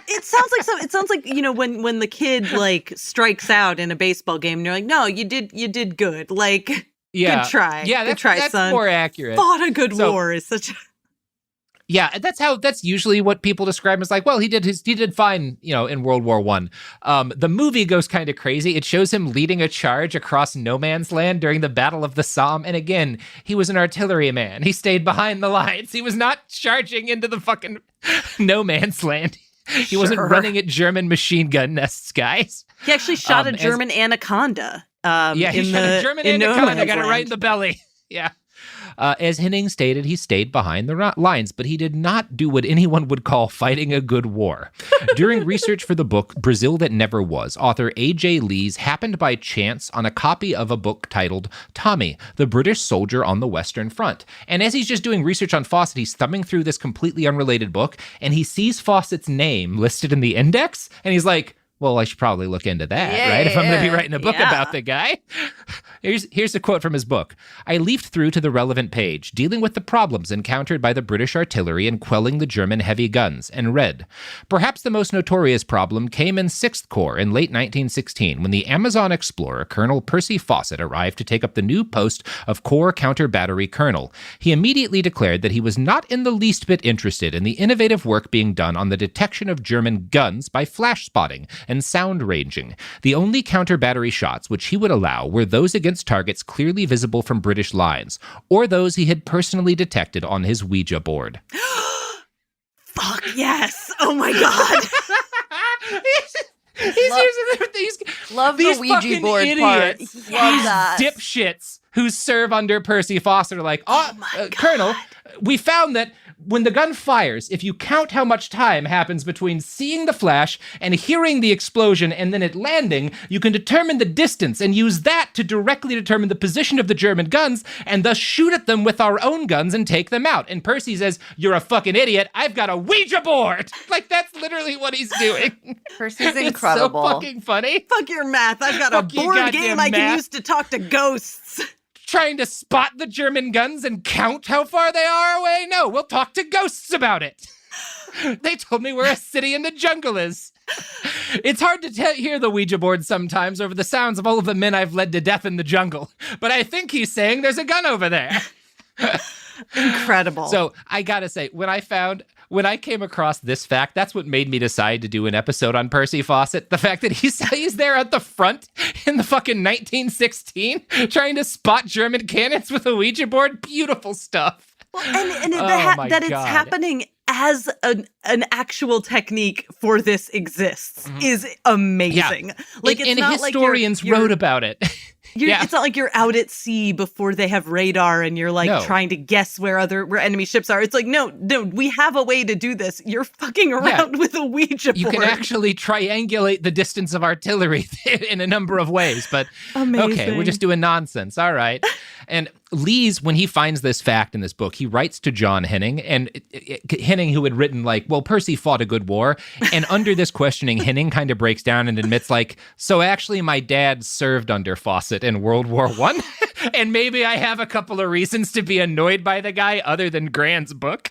It sounds like when the kid like strikes out in a baseball game and you're like, no, you did good. Like, yeah. Good try. Yeah, that's son. more accurate. Fought a good war is such a... Yeah, that's usually what people describe as like, well, he did fine, in World War I. The movie goes kind of crazy. It shows him leading a charge across no man's land during the Battle of the Somme. And again, he was an artilleryman. He stayed behind the lines. He was not charging into the fucking no man's land. He wasn't running at German machine gun nests, guys. He actually shot a German anaconda. He shot a German anaconda. Got it right in the belly. Yeah. As Henning stated, he stayed behind the lines, but he did not do what anyone would call fighting a good war. During research for the book Brazil That Never Was, author A.J. Lees happened by chance on a copy of a book titled Tommy, the British Soldier on the Western Front. And as he's just doing research on Fawcett, he's thumbing through this completely unrelated book, and he sees Fawcett's name listed in the index, and he's like, well, I should probably look into that, right? If I'm going to be writing a book about the guy. Here's a quote from his book. I leafed through to the relevant page, dealing with the problems encountered by the British artillery in quelling the German heavy guns, and read, perhaps the most notorious problem came in 6th Corps in late 1916, when the Amazon explorer, Colonel Percy Fawcett, arrived to take up the new post of Corps Counter-Battery Colonel. He immediately declared that he was not in the least bit interested in the innovative work being done on the detection of German guns by flash spotting and sound ranging. The only counter-battery shots which he would allow were those against targets clearly visible from British lines, or those he had personally detected on his Ouija board. Fuck yes! Oh my god! Love the Ouija board part. Love that. Dipshits who serve under Percy Fawcett are like, Colonel, we found that when the gun fires, if you count how much time happens between seeing the flash and hearing the explosion and then it landing, you can determine the distance and use that to directly determine the position of the German guns and thus shoot at them with our own guns and take them out. And Percy says, you're a fucking idiot. I've got a Ouija board. Like, that's literally what he's doing. Percy's incredible. It's so fucking funny. Fuck your math. I've got a board game I can use to talk to ghosts. Trying to spot the German guns and count how far they are away? No, we'll talk to ghosts about it. They told me where a city in the jungle is. It's hard to hear the Ouija board sometimes over the sounds of all of the men I've led to death in the jungle, but I think he's saying there's a gun over there. Incredible. So I gotta say, when I came across this fact, that's what made me decide to do an episode on Percy Fawcett. The fact that he's there at the front in the fucking 1916 trying to spot German cannons with a Ouija board. Beautiful stuff. Well, and that it's happening as an actual technique for this exists is amazing. Yeah. Like, it's and not historians like wrote about it. It's not like you're out at sea before they have radar and you're like trying to guess where enemy ships are. It's like, no, we have a way to do this. You're fucking around with a Ouija board. You can actually triangulate the distance of artillery in a number of ways, but amazing. Okay, we're just doing nonsense. All right. And Lees, when he finds this fact in this book, he writes to John Henning, and Henning, who had written like, well, Percy fought a good war. And under this questioning, Henning kind of breaks down and admits like, so actually my dad served under Fawcett in World War I. And maybe I have a couple of reasons to be annoyed by the guy other than Grant's book.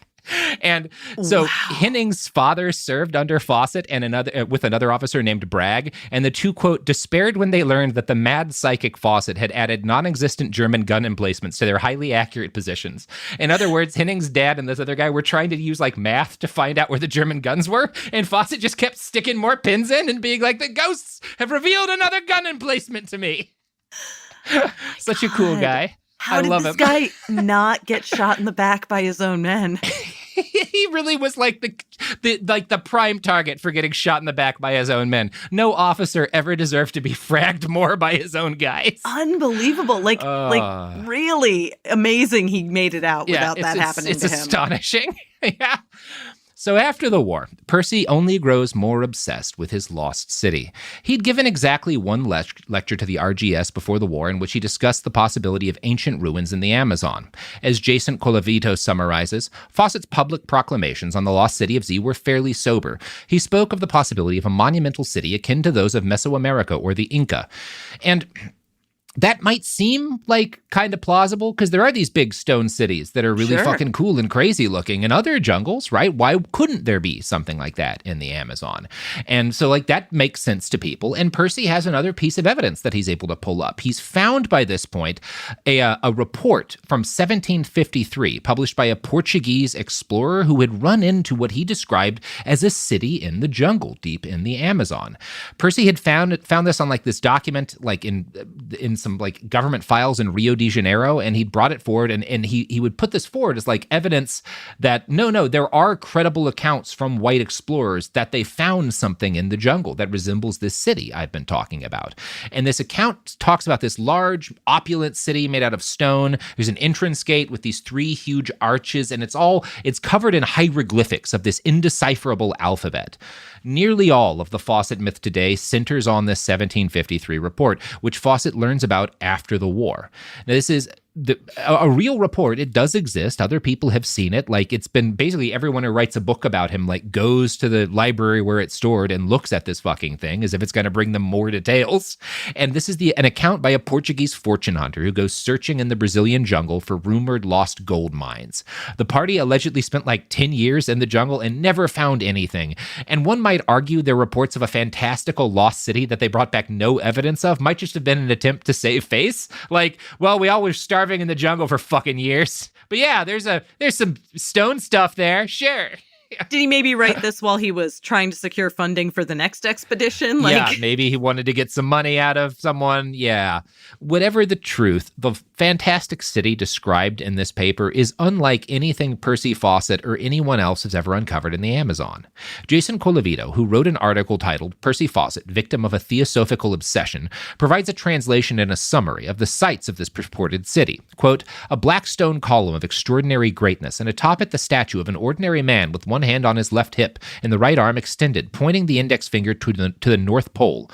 And so Henning's father served under Fawcett and with another officer named Bragg, and the two, quote, despaired when they learned that the mad psychic Fawcett had added non-existent German gun emplacements to their highly accurate positions. In other words, Henning's dad and this other guy were trying to use like math to find out where the German guns were, and Fawcett just kept sticking more pins in and being like, the ghosts have revealed another gun emplacement to me. Such a cool guy. How did this guy not get shot in the back by his own men? He really was like the prime target for getting shot in the back by his own men. No officer ever deserved to be fragged more by his own guys. Unbelievable. Like really amazing he made it out without that happening to him. It's astonishing. Yeah. So after the war, Percy only grows more obsessed with his lost city. He'd given exactly one lecture to the RGS before the war in which he discussed the possibility of ancient ruins in the Amazon. As Jason Colavito summarizes, Fawcett's public proclamations on the lost city of Z were fairly sober. He spoke of the possibility of a monumental city akin to those of Mesoamerica or the Inca. And that might seem like kind of plausible because there are these big stone cities that are really fucking cool and crazy looking in other jungles, right? Why couldn't there be something like that in the Amazon? And so like that makes sense to people. And Percy has another piece of evidence that he's able to pull up. He's found by this point a report from 1753 published by a Portuguese explorer who had run into what he described as a city in the jungle deep in the Amazon. Percy had found this on like this document like in some like government files in Rio de Janeiro, and he brought it forward and he would put this forward as like evidence that no, there are credible accounts from white explorers that they found something in the jungle that resembles this city I've been talking about. And this account talks about this large, opulent city made out of stone. There's an entrance gate with these 3 huge arches, and it's covered in hieroglyphics of this indecipherable alphabet. Nearly all of the Fawcett myth today centers on this 1753 report, which Fawcett learns about after the war. Now, this is a real report. It does exist. Other people have seen it. Like, it's been basically everyone who writes a book about him, like, goes to the library where it's stored and looks at this fucking thing as if it's going to bring them more details. And this is an account by a Portuguese fortune hunter who goes searching in the Brazilian jungle for rumored lost gold mines. The party allegedly spent like 10 years in the jungle and never found anything. And one might argue their reports of a fantastical lost city that they brought back no evidence of might just have been an attempt to save face. Like, well, we all were starving in the jungle for fucking years. But yeah, there's some stone stuff there. Sure. Did he maybe write this while he was trying to secure funding for the next expedition? Yeah, maybe he wanted to get some money out of someone. Yeah. Whatever the truth, the fantastic city described in this paper is unlike anything Percy Fawcett or anyone else has ever uncovered in the Amazon. Jason Colavito, who wrote an article titled Percy Fawcett, Victim of a Theosophical Obsession, provides a translation and a summary of the sights of this purported city. Quote, a black stone column of extraordinary greatness, and atop it the statue of an ordinary man with one hand on his left hip and the right arm extended, pointing the index finger to the North Pole.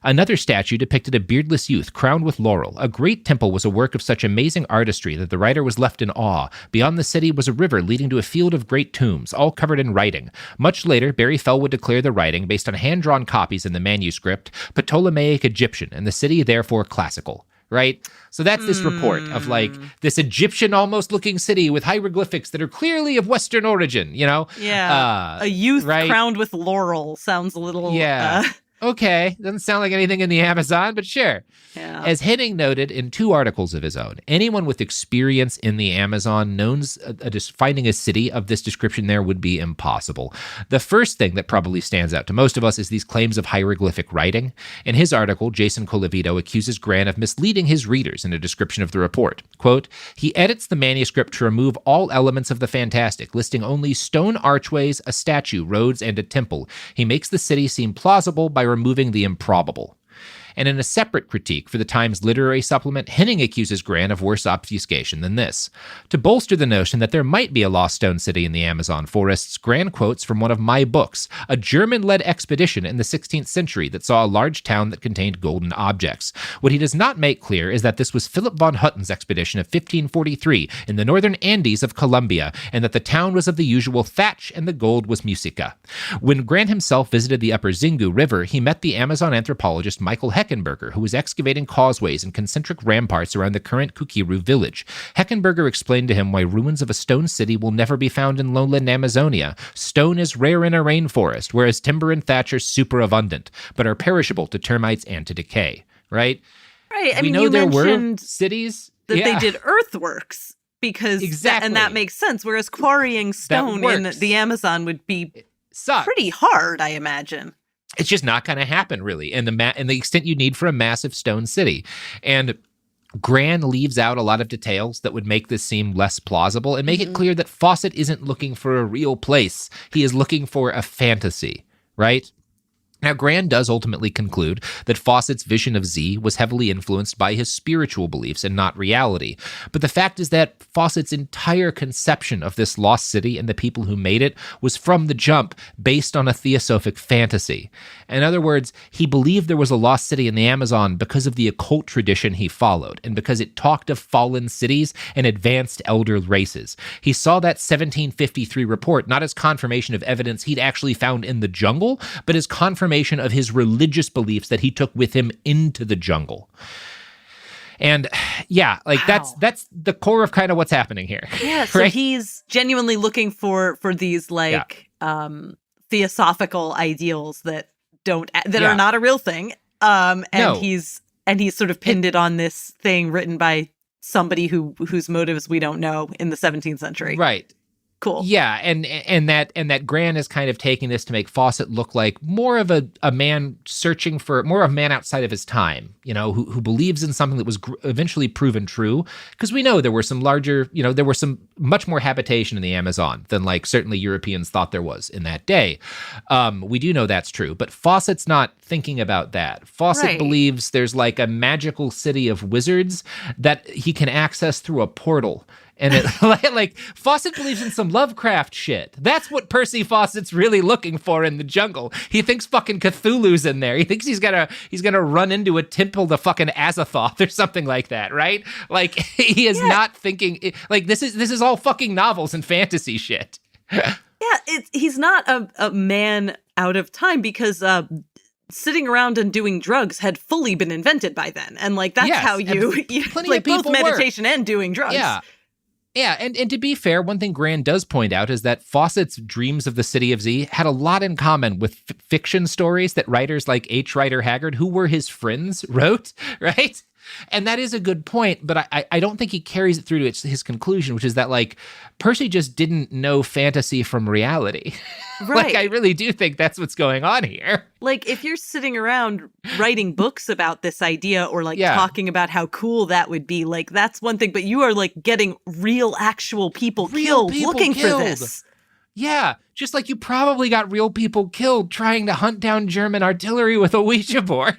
Another statue depicted a beardless youth crowned with laurel. A great temple was a work of such amazing artistry that the writer was left in awe. Beyond the city was a river leading to a field of great tombs, all covered in writing. Much later, Barry Fell would declare the writing, based on hand-drawn copies in the manuscript, Ptolemaic Egyptian, and the city therefore classical. Right? So that's this report of like this Egyptian almost looking city with hieroglyphics that are clearly of Western origin, you know? Yeah. A youth crowned with laurel sounds a little... Yeah. Okay, doesn't sound like anything in the Amazon, but sure. Yeah. As Henning noted in 2 articles of his own, anyone with experience in the Amazon knows finding a city of this description there would be impossible. The first thing that probably stands out to most of us is these claims of hieroglyphic writing. In his article, Jason Colavito accuses Grant of misleading his readers in a description of the report. Quote, he edits the manuscript to remove all elements of the fantastic, listing only stone archways, a statue, roads, and a temple. He makes the city seem plausible by removing the improbable. And in a separate critique for the Times literary supplement, Henning accuses Grant of worse obfuscation than this. To bolster the notion that there might be a lost stone city in the Amazon forests, Grant quotes from one of my books, a German-led expedition in the 16th century that saw a large town that contained golden objects. What he does not make clear is that this was Philip von Hutten's expedition of 1543 in the northern Andes of Colombia, and that the town was of the usual thatch and the gold was musica. When Grant himself visited the upper Xingu River, he met the Amazon anthropologist Michael Heckenberger, who was excavating causeways and concentric ramparts around the current Kukiru village. Heckenberger explained to him why ruins of a stone city will never be found in lowland Amazonia. Stone is rare in a rainforest, whereas timber and thatch are super abundant, but are perishable to termites and to decay. Right? Right. We know there were cities that they did earthworks because and that makes sense. Whereas quarrying stone in the Amazon would be pretty hard, I imagine. It's just not going to happen, really, and the extent you need for a massive stone city. And Gran leaves out a lot of details that would make this seem less plausible and make it clear that Fawcett isn't looking for a real place. He is looking for a fantasy, right? Now, Gran does ultimately conclude that Fawcett's vision of Z was heavily influenced by his spiritual beliefs and not reality. But the fact is that Fawcett's entire conception of this lost city and the people who made it was from the jump based on a theosophic fantasy. In other words, he believed there was a lost city in the Amazon because of the occult tradition he followed and because it talked of fallen cities and advanced elder races. He saw that 1753 report not as confirmation of evidence he'd actually found in the jungle, but as confirmation of his religious beliefs that he took with him into the jungle. And yeah, like that's the core of kind of what's happening here. Yeah, so right? he's genuinely looking for these theosophical ideals that are not a real thing. He's sort of pinned it on this thing written by somebody whose motives we don't know in the 17th century. Right. Cool. Yeah, and that Gran is kind of taking this to make Fawcett look like more of a man searching for more of a man outside of his time, who believes in something that was eventually proven true. Because we know there were some larger, there were some much more habitation in the Amazon than like certainly Europeans thought there was in that day. We do know that's true, but Fawcett's not thinking about that. Fawcett believes there's like a magical city of wizards that he can access through a portal. And it like Fawcett believes in some Lovecraft shit. That's what Percy Fawcett's really looking for in the jungle. He thinks fucking Cthulhu's in there. He thinks he's gonna run into a temple to fucking Azathoth or something like that, right? Like he is not thinking like this is all fucking novels and fantasy shit. He's not a man out of time because sitting around and doing drugs had fully been invented by then, and like that's how you like both meditation and doing drugs. Yeah, and to be fair, one thing Gran does point out is that Fawcett's dreams of the City of Z had a lot in common with fiction stories that writers like H. Rider Haggard, who were his friends, wrote, right? And that is a good point, but I don't think he carries it through to his conclusion, which is that, like, Percy just didn't know fantasy from reality. Right. Like, I really do think that's what's going on here. Like, if you're sitting around writing books about this idea or, like, talking about how cool that would be, like, that's one thing, but you are, like, getting real, actual people killed looking for this. Yeah, just like you probably got real people killed trying to hunt down German artillery with a Ouija board.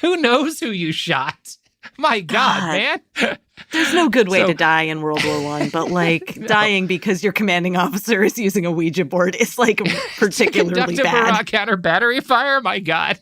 Who knows who you shot? My God, man. There's no good way to die in World War I, but like dying because your commanding officer is using a Ouija board is like particularly bad. Counter battery fire? My God.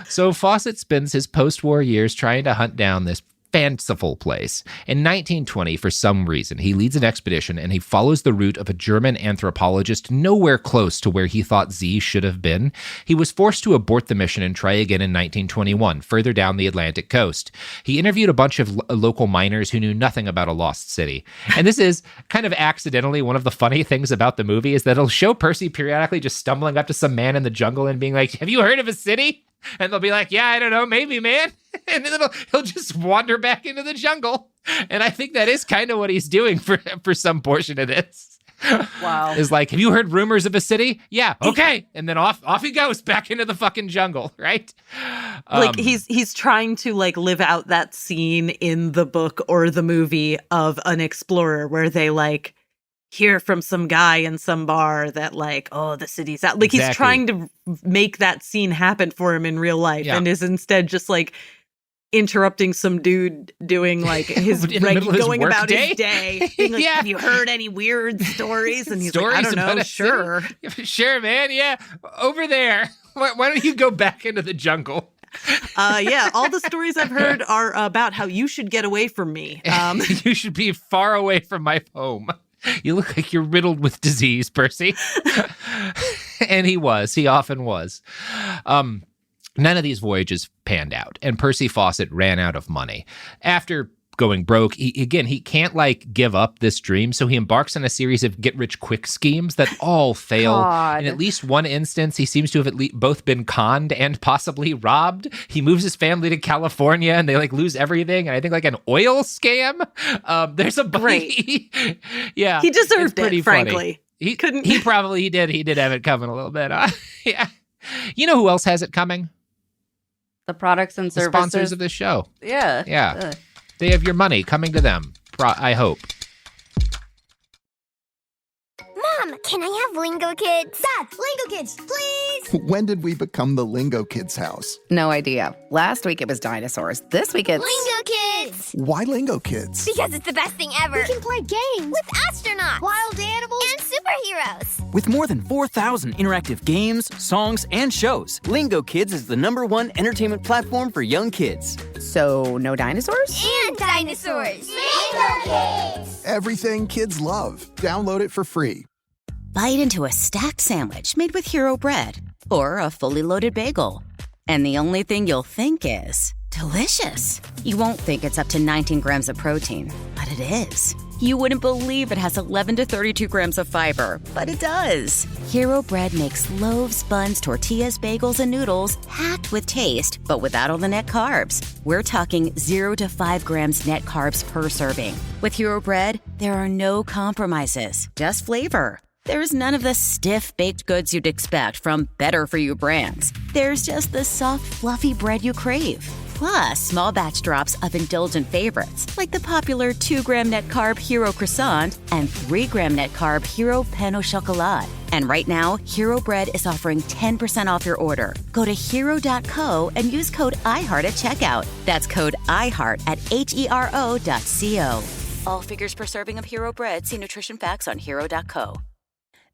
So Fawcett spends his post-war years trying to hunt down this fanciful place. In 1920, for some reason, he leads an expedition and he follows the route of a German anthropologist nowhere close to where he thought Z should have been. He was forced to abort the mission and try again in 1921, further down the Atlantic coast. He interviewed a bunch of local miners who knew nothing about a lost city. And this is kind of accidentally one of the funny things about the movie is that it'll show Percy periodically just stumbling up to some man in the jungle and being like, "Have you heard of a city?" And they'll be like, "Yeah, I don't know, maybe, man." And then he'll just wander back into the jungle. And I think that is kind of what he's doing for some portion of this. Wow. Is like, "Have you heard rumors of a city?" "Yeah, okay." And then off he goes back into the fucking jungle, right? Like he's trying to like live out that scene in the book or the movie of an explorer where they like hear from some guy in some bar that like, "Oh, the city's out." Like he's trying to make that scene happen for him in real life and is instead just like interrupting some dude doing like his going about his day. Being like, "Have you heard any weird stories?" And he's like, "I don't know, sure." Sure, man, yeah. Over there. Why don't you go back into the jungle? Yeah, all the stories I've heard are about how you should get away from me. You should be far away from my home. You look like you're riddled with disease, Percy. And he often was. None of these voyages panned out, and Percy Fawcett ran out of money. After going broke, he can't like give up this dream, so he embarks on a series of get-rich-quick schemes that all fail. God. In at least one instance, he seems to have both been conned and possibly robbed. He moves his family to California, and they like lose everything. And I think like an oil scam. There's a great. Yeah, he deserved it. Frankly, he couldn't. He did have it coming a little bit. Yeah. You know who else has it coming? The products and services. The sponsors of this show. Yeah. Yeah. They have your money coming to them, I hope. Mom, can I have Lingo Kids? Dad, Lingo Kids, please! When did we become the Lingo Kids house? No idea. Last week it was dinosaurs. This week it's... Lingo Kids! Why Lingo Kids? Because it's the best thing ever. We can play games with astronauts, wild animals, and superheroes. With more than 4,000 interactive games, songs, and shows, Lingo Kids is the #1 entertainment platform for young kids. So, no dinosaurs? And dinosaurs! Lingo Kids! Everything kids love. Download it for free. Bite into a stacked sandwich made with Hero Bread or a fully loaded bagel. And the only thing you'll think is delicious. You won't think it's up to 19 grams of protein, but it is. You wouldn't believe it has 11 to 32 grams of fiber, but it does. Hero Bread makes loaves, buns, tortillas, bagels, and noodles packed with taste, but without all the net carbs. We're talking 0 to 5 grams net carbs per serving. With Hero Bread, there are no compromises, just flavor. There's none of the stiff baked goods you'd expect from better-for-you brands. There's just the soft, fluffy bread you crave. Plus, small batch drops of indulgent favorites, like the popular 2-gram net carb Hero Croissant and 3-gram net carb Hero Pain au Chocolat. And right now, Hero Bread is offering 10% off your order. Go to hero.co and use code IHEART at checkout. That's code IHEART at HERO.co. All figures per serving of Hero Bread. See nutrition facts on hero.co.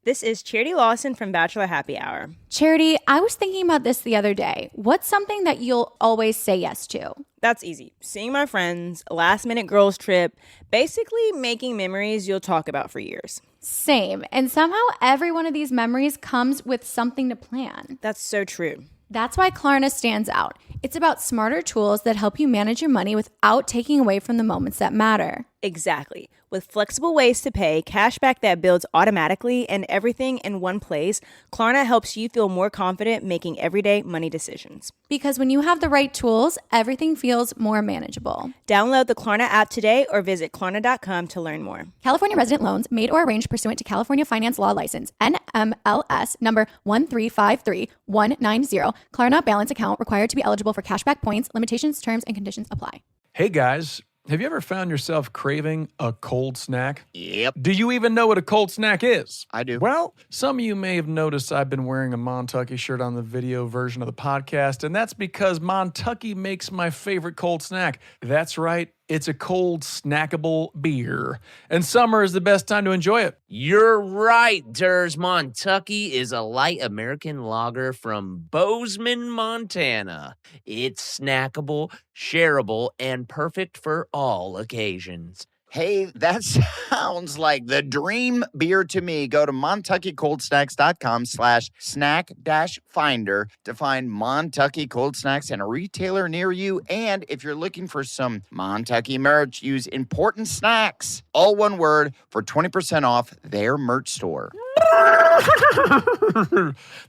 This is Charity Lawson from Bachelor Happy Hour. Charity, I was thinking about this the other day. What's something that you'll always say yes to? That's easy. Seeing my friends, a last-minute girls trip, basically making memories you'll talk about for years. Same. And somehow every one of these memories comes with something to plan. That's so true. That's why Klarna stands out. It's about smarter tools that help you manage your money without taking away from the moments that matter. Exactly. With flexible ways to pay, cashback that builds automatically, and everything in one place, Klarna helps you feel more confident making everyday money decisions. Because when you have the right tools, everything feels more manageable. Download the Klarna app today or visit Klarna.com to learn more. California resident loans made or arranged pursuant to California Finance Law License, NMLS number 1353190. Klarna balance account required to be eligible for cashback points. Limitations, terms, and conditions apply. Hey guys, have you ever found yourself craving a cold snack? Yep. Do you even know what a cold snack is? I do. Well, some of you may have noticed I've been wearing a Montucky shirt on the video version of the podcast, and that's because Montucky makes my favorite cold snack. That's right. It's a cold, snackable beer. And summer is the best time to enjoy it. You're right, Durs. Montucky is a light American lager from Bozeman, Montana. It's snackable, shareable, and perfect for all occasions. Hey, that sounds like the dream beer to me. Go to MontuckyColdSnacks.com/snack-finder to find Montucky Cold Snacks and a retailer near you. And if you're looking for some Montucky merch, use Important Snacks, all one word, for 20% off their merch store.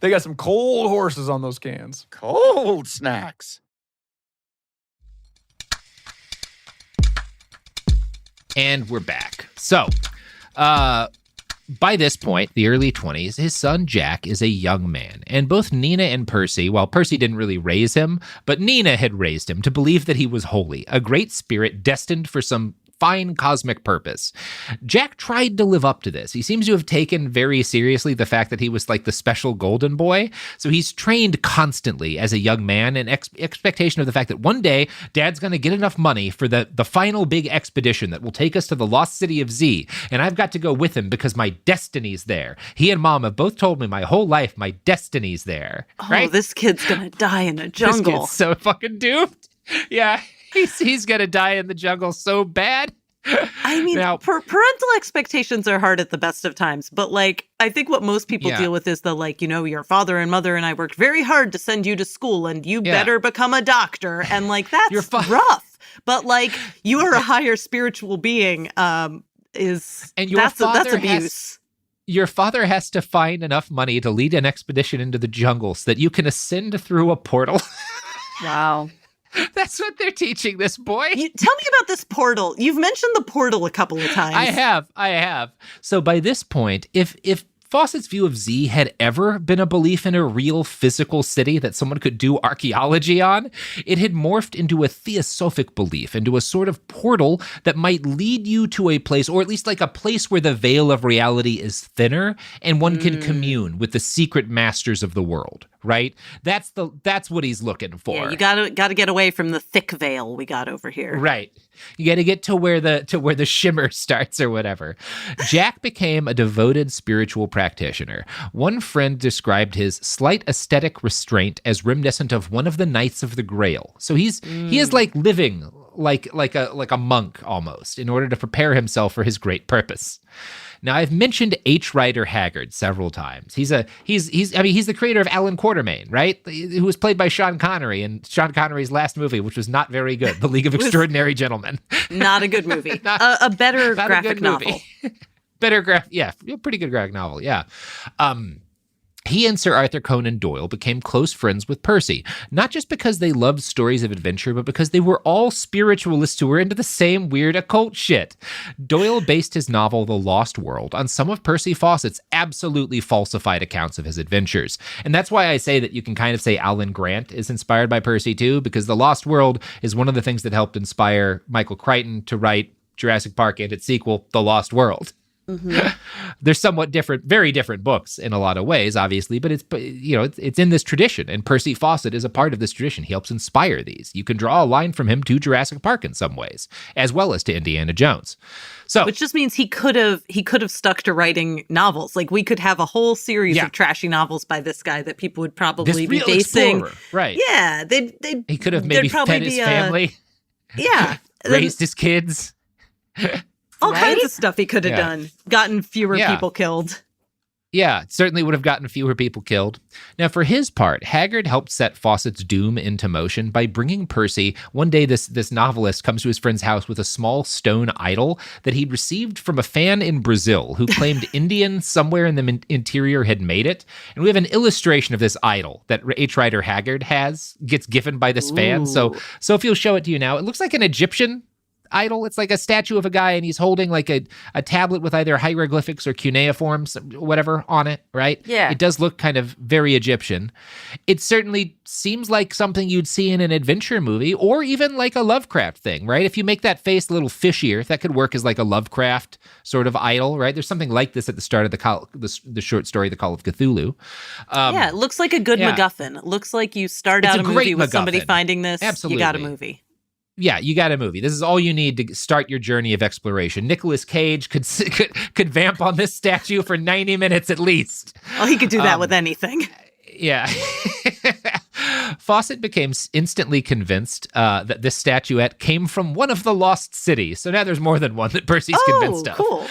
They got some cold horses on those cans. Cold snacks. And we're back. So, by this point, the early 20s, his son Jack is a young man. And both Nina and Percy, while Percy didn't really raise him, but Nina had raised him to believe that he was holy, a great spirit destined for some fine cosmic purpose. Jack tried to live up to this. He seems to have taken very seriously the fact that he was like the special golden boy. So he's trained constantly as a young man in expectation of the fact that one day Dad's going to get enough money for the final big expedition that will take us to the lost city of Z. And I've got to go with him because my destiny's there. He and Mom have both told me my whole life my destiny's there. Oh, right? This kid's going to die in a jungle. This kid's so fucking doomed. Yeah. He's going to die in the jungle so bad. I mean, now, parental expectations are hard at the best of times. But like, I think what most people deal with is the like, you know, your father and mother and I worked very hard to send you to school and you better become a doctor. And like, that's rough. But like, you are a higher spiritual being that's abuse. Your father has to find enough money to lead an expedition into the jungle so that you can ascend through a portal. Wow. That's what they're teaching this boy. Tell me about this portal. You've mentioned the portal a couple of times. I have. So by this point, if Fawcett's view of Z had ever been a belief in a real physical city that someone could do archaeology on, it had morphed into a theosophic belief, into a sort of portal that might lead you to a place, or at least like a place where the veil of reality is thinner and one can commune with the secret masters of the world, right? That's what he's looking for. Yeah, you gotta get away from the thick veil we got over here. Right. You got to get to where the shimmer starts or whatever. Jack became a devoted spiritual practitioner. One friend described his slight aesthetic restraint as reminiscent of one of the Knights of the Grail. So he is like living like a monk almost in order to prepare himself for his great purpose. Now, I've mentioned H. Rider Haggard several times. He's the creator of Alan Quatermain, right? Who was played by Sean Connery in Sean Connery's last movie, which was not very good, The League of Extraordinary Gentlemen. Not a good movie. A better graphic novel. Pretty good graphic novel, yeah. He and Sir Arthur Conan Doyle became close friends with Percy, not just because they loved stories of adventure, but because they were all spiritualists who were into the same weird occult shit. Doyle based his novel The Lost World on some of Percy Fawcett's absolutely falsified accounts of his adventures. And that's why I say that you can kind of say Alan Grant is inspired by Percy too, because The Lost World is one of the things that helped inspire Michael Crichton to write Jurassic Park and its sequel, The Lost World. Mm-hmm. They're somewhat different, very different books in a lot of ways, obviously, but it's in this tradition, and Percy Fawcett is a part of this tradition. He helps inspire these. You can draw a line from him to Jurassic Park in some ways, as well as to Indiana Jones. So, which just means he could have stuck to writing novels. Like, we could have a whole series of trashy novels by this guy that people would probably be basing. Explorer. Right? Yeah, he could have maybe fed his family. Yeah, raised his kids. All kinds of stuff he could have done. Gotten fewer people killed. Yeah, certainly would have gotten fewer people killed. Now, for his part, Haggard helped set Fawcett's doom into motion by bringing Percy. One day, this novelist comes to his friend's house with a small stone idol that he'd received from a fan in Brazil who claimed Indian somewhere in the interior had made it. And we have an illustration of this idol that H. Rider Haggard gets given by this fan. So Sophie will show it to you now. It looks like an Egyptian idol. It's like a statue of a guy, and he's holding like a tablet with either hieroglyphics or cuneiforms, whatever, on it, right? Yeah. It does look kind of very Egyptian. It certainly seems like something you'd see in an adventure movie, or even like a Lovecraft thing, right? If you make that face a little fishier, that could work as like a Lovecraft sort of idol, right? There's something like this at the start of the short story, The Call of Cthulhu. It looks like a good MacGuffin. It looks like you start out a movie with somebody finding this. Absolutely. You got a movie. Yeah, you got a movie. This is all you need to start your journey of exploration. Nicolas Cage could vamp on this statue for 90 minutes at least. Oh, he could do that with anything. Yeah. Fawcett became instantly convinced that this statuette came from one of the lost cities. So now there's more than one that Percy's convinced of. Cool.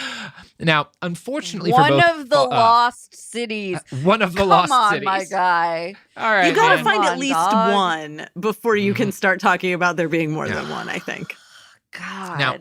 Now, unfortunately one for both... One of the lost cities. One of the lost cities. Come on, my guy. All right, you gotta find at least one before you can start talking about there being more than one, I think. God. Now,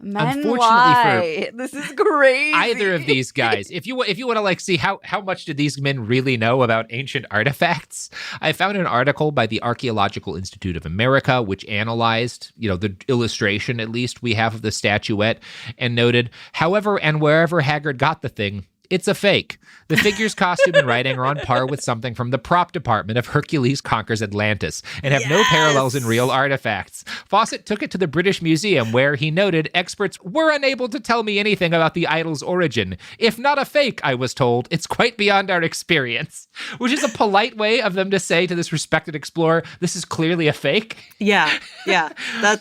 men, unfortunately why? This is crazy. Either of these guys, if you want to like see how much did these men really know about ancient artifacts, I found an article by the Archaeological Institute of America which analyzed, the illustration at least we have of the statuette and noted, however and wherever Haggard got the thing, it's a fake. The figure's costume and writing are on par with something from the prop department of Hercules Conquers Atlantis and have no parallels in real artifacts. Fawcett took it to the British Museum where, he noted, experts were unable to tell me anything about the idol's origin. If not a fake, I was told, it's quite beyond our experience. Which is a polite way of them to say to this respected explorer, this is clearly a fake. Yeah. I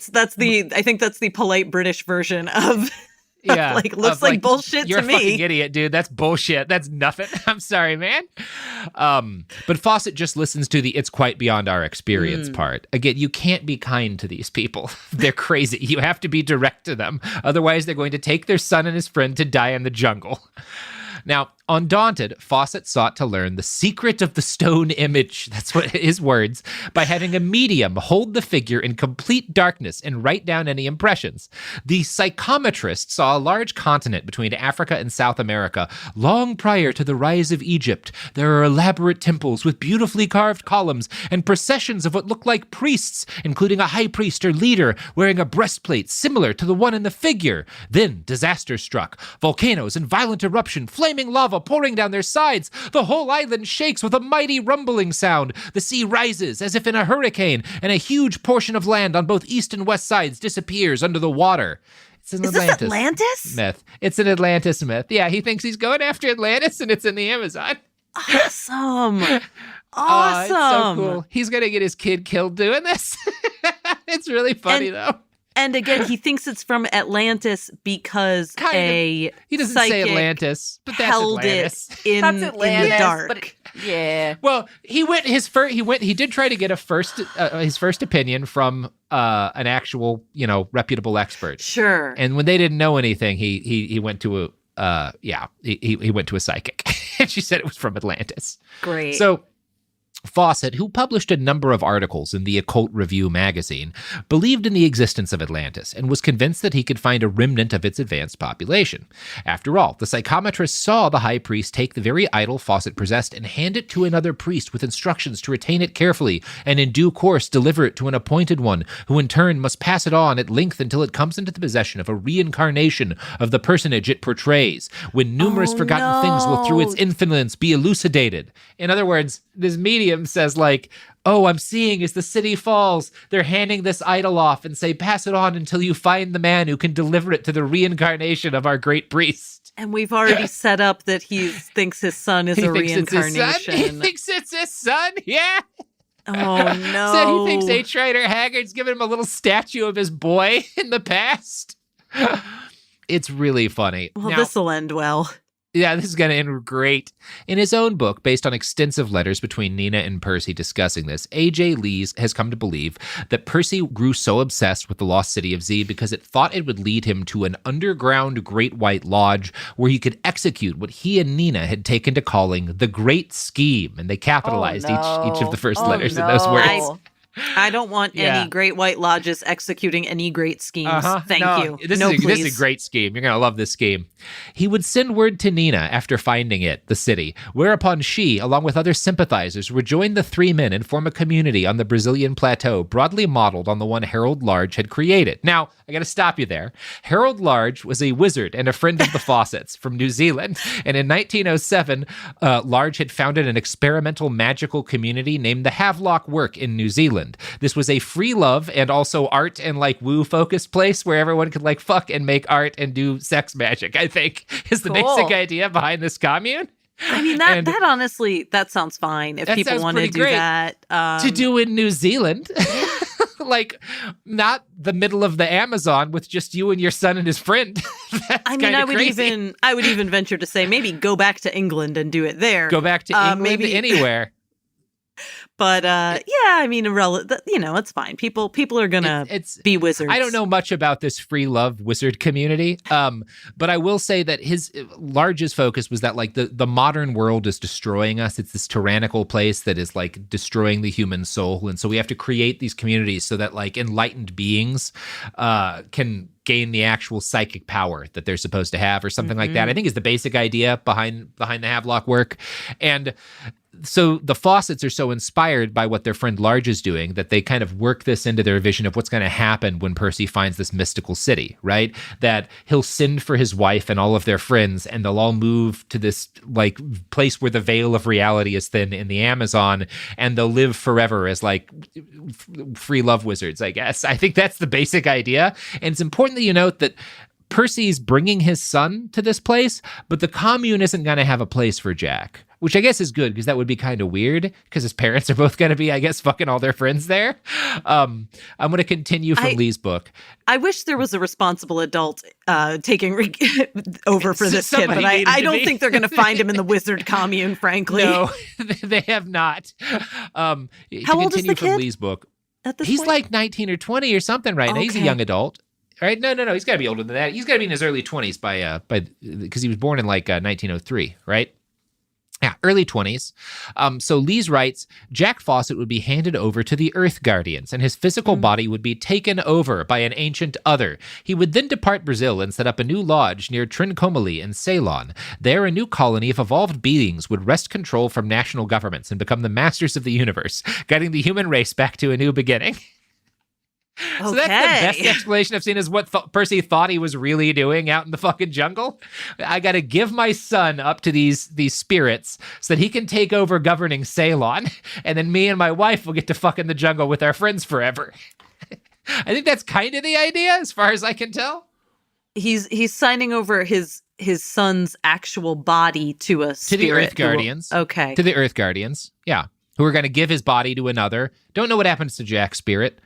think that's the polite British version of... Yeah. Looks like bullshit you're to me. You're a fucking idiot, dude. That's bullshit. That's nothing. I'm sorry, man. But Fawcett just listens to the it's quite beyond our experience part. Again, you can't be kind to these people. They're crazy. You have to be direct to them. Otherwise, they're going to take their son and his friend to die in the jungle. Now, undaunted, Fawcett sought to learn the secret of the stone image, that's what his words, by having a medium hold the figure in complete darkness and write down any impressions. The psychometrist saw a large continent between Africa and South America. Long prior to the rise of Egypt, there are elaborate temples with beautifully carved columns and processions of what look like priests, including a high priest or leader wearing a breastplate similar to the one in the figure. Then disaster struck. Volcanoes and violent eruption, flaming lava lava pouring down their sides. The whole island shakes with a mighty rumbling sound. The sea rises as if in a hurricane, and a huge portion of land on both east and west sides disappears under the water. It's an Atlantis myth. It's an Atlantis myth. Yeah, he thinks he's going after Atlantis, and it's in the Amazon. Awesome. It's so cool. He's going to get his kid killed doing this. It's really funny, though. And again, he thinks it's from Atlantis because he doesn't say Atlantis, but that's held Atlantis. It in the dark. But yeah. Well, he did try to get his first opinion from an actual, reputable expert. Sure. And when they didn't know anything, he went to he went to a psychic, and she said it was from Atlantis. Great. So Fawcett, who published a number of articles in the Occult Review magazine, believed in the existence of Atlantis and was convinced that he could find a remnant of its advanced population. After all, the psychometrist saw the high priest take the very idol Fawcett possessed and hand it to another priest with instructions to retain it carefully and in due course deliver it to an appointed one, who in turn must pass it on at length until it comes into the possession of a reincarnation of the personage it portrays, when numerous forgotten things will through its influence be elucidated. In other words, this medium says I'm seeing as the city falls, they're handing this idol off and say, pass it on until you find the man who can deliver it to the reincarnation of our great priest. And we've already set up that he thinks his son is a reincarnation. He thinks it's his son? Yeah. Oh, no. Said he thinks H. Rider Haggard's giving him a little statue of his boy in the past. It's really funny. Well, this will end well. Yeah, this is going to end great. In his own book, based on extensive letters between Nina and Percy discussing this, A.J. Lees has come to believe that Percy grew so obsessed with the lost city of Z because it thought it would lead him to an underground Great White Lodge where he could execute what he and Nina had taken to calling the Great Scheme, and they capitalized each of the first letters in those words. I don't want any Great White Lodges executing any great schemes. Thank you. This is a great scheme. You're going to love this scheme. He would send word to Nina after finding the city, whereupon she, along with other sympathizers, would join the three men and form a community on the Brazilian plateau, broadly modeled on the one Harold Large had created. Now, I got to stop you there. Harold Large was a wizard and a friend of the Fawcetts from New Zealand, and in 1907, Large had founded an experimental magical community named the Havelock Work in New Zealand. This was a free love and also art and woo focused place where everyone could fuck and make art and do sex magic, I think, is the basic idea behind this commune. I mean, that honestly, that sounds fine if people want to do that. To do in New Zealand. Not the middle of the Amazon with just you and your son and his friend. I would even venture to say maybe go back to England and do it there. Go back to England, maybe anywhere. But it's fine. People are gonna be wizards. I don't know much about this free love wizard community, but I will say that his largest focus was that the modern world is destroying us. It's this tyrannical place that is destroying the human soul, and so we have to create these communities so that enlightened beings can gain the actual psychic power that they're supposed to have, or something like that. I think is the basic idea behind the Havelock Work, and so the Fawcetts are so inspired by what their friend Large is doing that they kind of work this into their vision of what's going to happen when Percy finds this mystical city, right? That he'll send for his wife and all of their friends, and they'll all move to this place where the veil of reality is thin in the Amazon, and they'll live forever as free love wizards, I guess. I think that's the basic idea. And it's important that you note that Percy's bringing his son to this place, but the commune isn't going to have a place for Jack, which I guess is good because that would be kind of weird because his parents are both going to be, I guess, fucking all their friends there. I'm going to continue from Lee's book. I wish there was a responsible adult taking over for this kid, but I don't think they're going to find him in the wizard commune, frankly. No, they have not. How old is the kid? From Lee's book. He's point? 19 or 20 or something right now. He's a young adult. Right? No. He's got to be older than that. He's got to be in his early 20s because he was born in 1903, right? Yeah, early 20s. So Lees writes, Jack Fawcett would be handed over to the Earth Guardians, and his physical body would be taken over by an ancient other. He would then depart Brazil and set up a new lodge near Trincomalee in Ceylon. There, a new colony of evolved beings would wrest control from national governments and become the masters of the universe, guiding the human race back to a new beginning. So that's the best explanation I've seen is what Percy thought he was really doing out in the fucking jungle. I got to give my son up to these spirits so that he can take over governing Ceylon, and then me and my wife will get to fuck in the jungle with our friends forever. I think that's kind of the idea, as far as I can tell. He's signing over his son's actual body to a spirit. To the Earth Guardians. Okay. To the Earth Guardians, yeah. Who are going to give his body to another. Don't know what happens to Jack's spirit.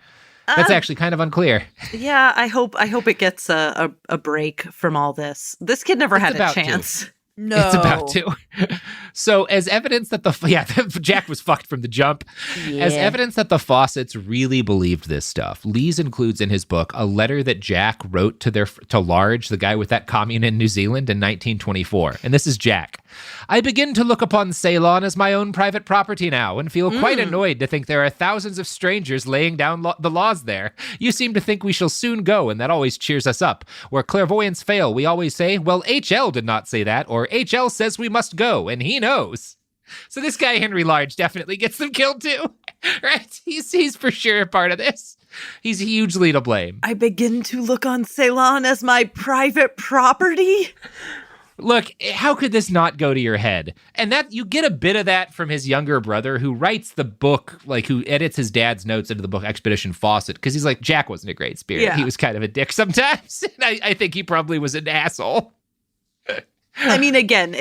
That's actually kind of unclear. Yeah, I hope it gets a break from all this. This kid never had a chance. No. It's about to. So as evidence that Jack was fucked from the jump. Yeah. As evidence that the Fawcetts really believed this stuff, Lees includes in his book a letter that Jack wrote to Large, the guy with that commune in New Zealand in 1924. And this is Jack. I begin to look upon Ceylon as my own private property now and feel quite annoyed to think there are thousands of strangers laying down the laws there. You seem to think we shall soon go, and that always cheers us up. Where clairvoyants fail, we always say, well, HL did not say that, or HL says we must go, and he knows. So this guy, Henry Large, definitely gets them killed too, right? He's for sure a part of this. He's hugely to blame. I begin to look on Ceylon as my private property. Look, how could this not go to your head? And that you get a bit of that from his younger brother who writes the book, like who edits his dad's notes into the book Expedition Fawcett, because he's like, Jack wasn't a great spirit. Yeah. He was kind of a dick sometimes. And I think he probably was an asshole. I mean, again,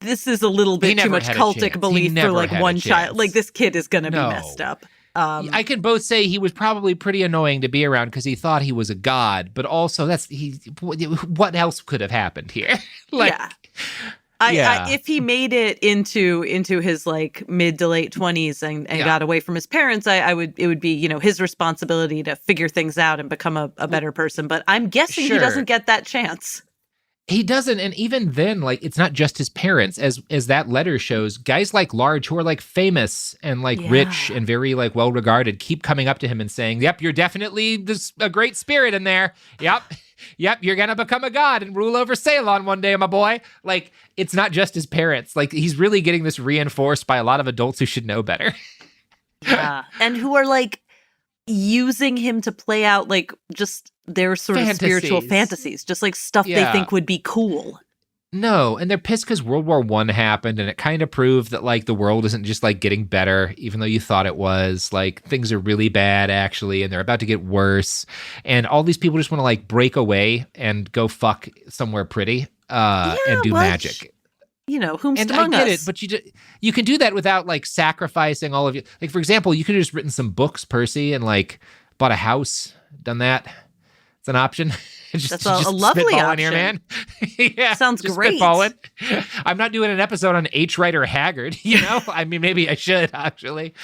this is a little bit too much cultic belief for like one child. Like this kid is going to be messed up. I can both say he was probably pretty annoying to be around because he thought he was a god, but also what else could have happened here? If he made it into his like mid to late 20s and got away from his parents, it would be, his responsibility to figure things out and become a better person. But I'm guessing he doesn't get that chance. He doesn't, and even then, like, it's not just his parents, as that letter shows. Guys like Large, who are like famous and like rich and very like well regarded, keep coming up to him and saying, "Yep, you're definitely a great spirit in there. Yep, you're gonna become a god and rule over Ceylon one day, my boy." Like, it's not just his parents. Like, he's really getting this reinforced by a lot of adults who should know better. Yeah, and who are like using him to play out like just their sort of spiritual fantasies, just like stuff they think would be cool. No, and they're pissed because World War I happened, and it kind of proved that like the world isn't just like getting better, even though you thought it was. Like things are really bad actually, and they're about to get worse. And all these people just want to like break away and go fuck somewhere pretty and do magic. Whomst and among I get us. it, but you can do that without like sacrificing all of you. Like for example, you could have just written some books, Percy, and like bought a house, done that. It's an option. That's a lovely option. Here, man. Yeah, sounds great. Spitballing. I'm not doing an episode on H. Rider Haggard. I mean, maybe I should actually,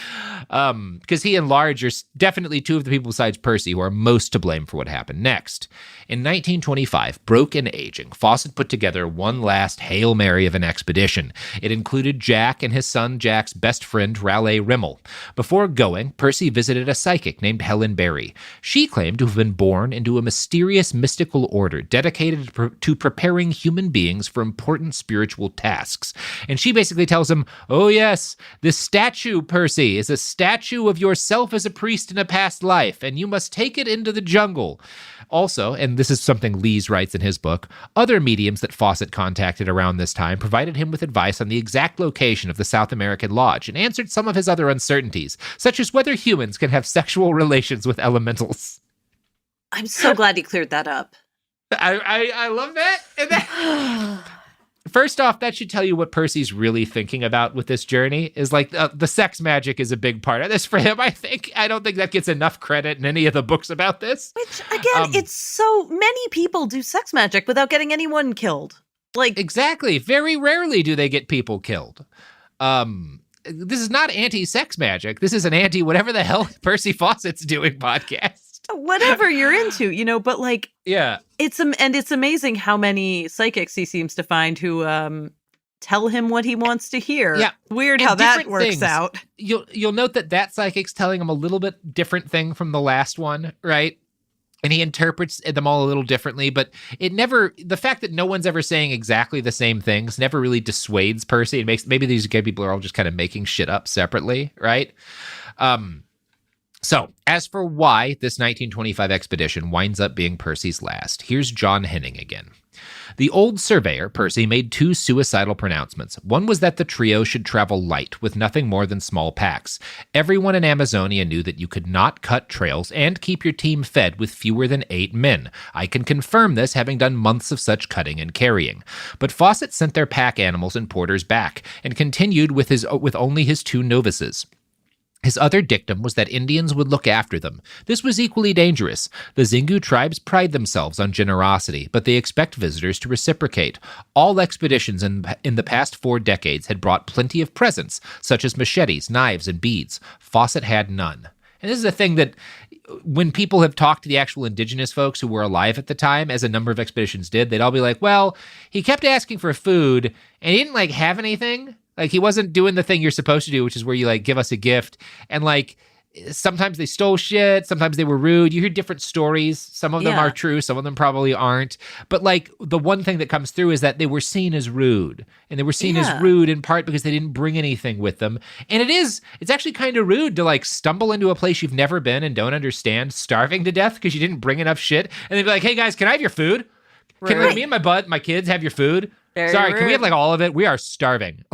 because he and Large are definitely two of the people besides Percy who are most to blame for what happened next. In 1925, broke and aging, Fawcett put together one last Hail Mary of an expedition. It included Jack and his son Jack's best friend, Raleigh Rimmel. Before going, Percy visited a psychic named Helen Berry. She claimed to have been born into a mysterious mystical order dedicated to preparing human beings for important spiritual tasks. And she basically tells him, "Oh yes, this statue, Percy, is a statue of yourself as a priest in a past life, and you must take it into the jungle." Also, and this is something Lees writes in his book, other mediums that Fawcett contacted around this time provided him with advice on the exact location of the South American Lodge and answered some of his other uncertainties, such as whether humans can have sexual relations with elementals. I'm so glad he cleared that up. I love that. First off, that should tell you what Percy's really thinking about with this journey is like the sex magic is a big part of this for him, I think. I don't think that gets enough credit in any of the books about this. Which, again, it's so many people do sex magic without getting anyone killed. Like exactly. Very rarely do they get people killed. This is not anti-sex magic. This is an anti-whatever the hell Percy Fawcett's doing podcast. Whatever you're into, but like, yeah, it's amazing how many psychics he seems to find who tell him what he wants to hear. Yeah, weird how that works out. You'll note that psychic's telling him a little bit different thing from the last one, right? And he interprets them all a little differently, but the fact that no one's ever saying exactly the same things never really dissuades Percy. It makes maybe these gay people are all just kind of making shit up separately, right? So, as for why this 1925 expedition winds up being Percy's last, here's John Henning again. The old surveyor, Percy, made 2 suicidal pronouncements. One was that the trio should travel light, with nothing more than small packs. Everyone in Amazonia knew that you could not cut trails and keep your team fed with fewer than 8 men. I can confirm this, having done months of such cutting and carrying. But Fawcett sent their pack animals and porters back, and continued with only his 2 novices. His other dictum was that Indians would look after them. This was equally dangerous. The Xingu tribes pride themselves on generosity, but they expect visitors to reciprocate. All expeditions in the past 4 decades had brought plenty of presents, such as machetes, knives, and beads. Fawcett had none. And this is a thing that when people have talked to the actual indigenous folks who were alive at the time, as a number of expeditions did, they'd all be like, well, he kept asking for food, and he didn't, have anything. He wasn't doing the thing you're supposed to do, which is where you, give us a gift. And, sometimes they stole shit. Sometimes they were rude. You hear different stories. Some of them are true. Some of them probably aren't. But, the one thing that comes through is that they were seen as rude. And they were seen as rude in part because they didn't bring anything with them. And it's actually kind of rude to, stumble into a place you've never been and don't understand, starving to death because you didn't bring enough shit. And they'd be like, hey, guys, can I have your food? Can me and my kids have your food? Very Sorry, rude. Can we have all of it? We are starving.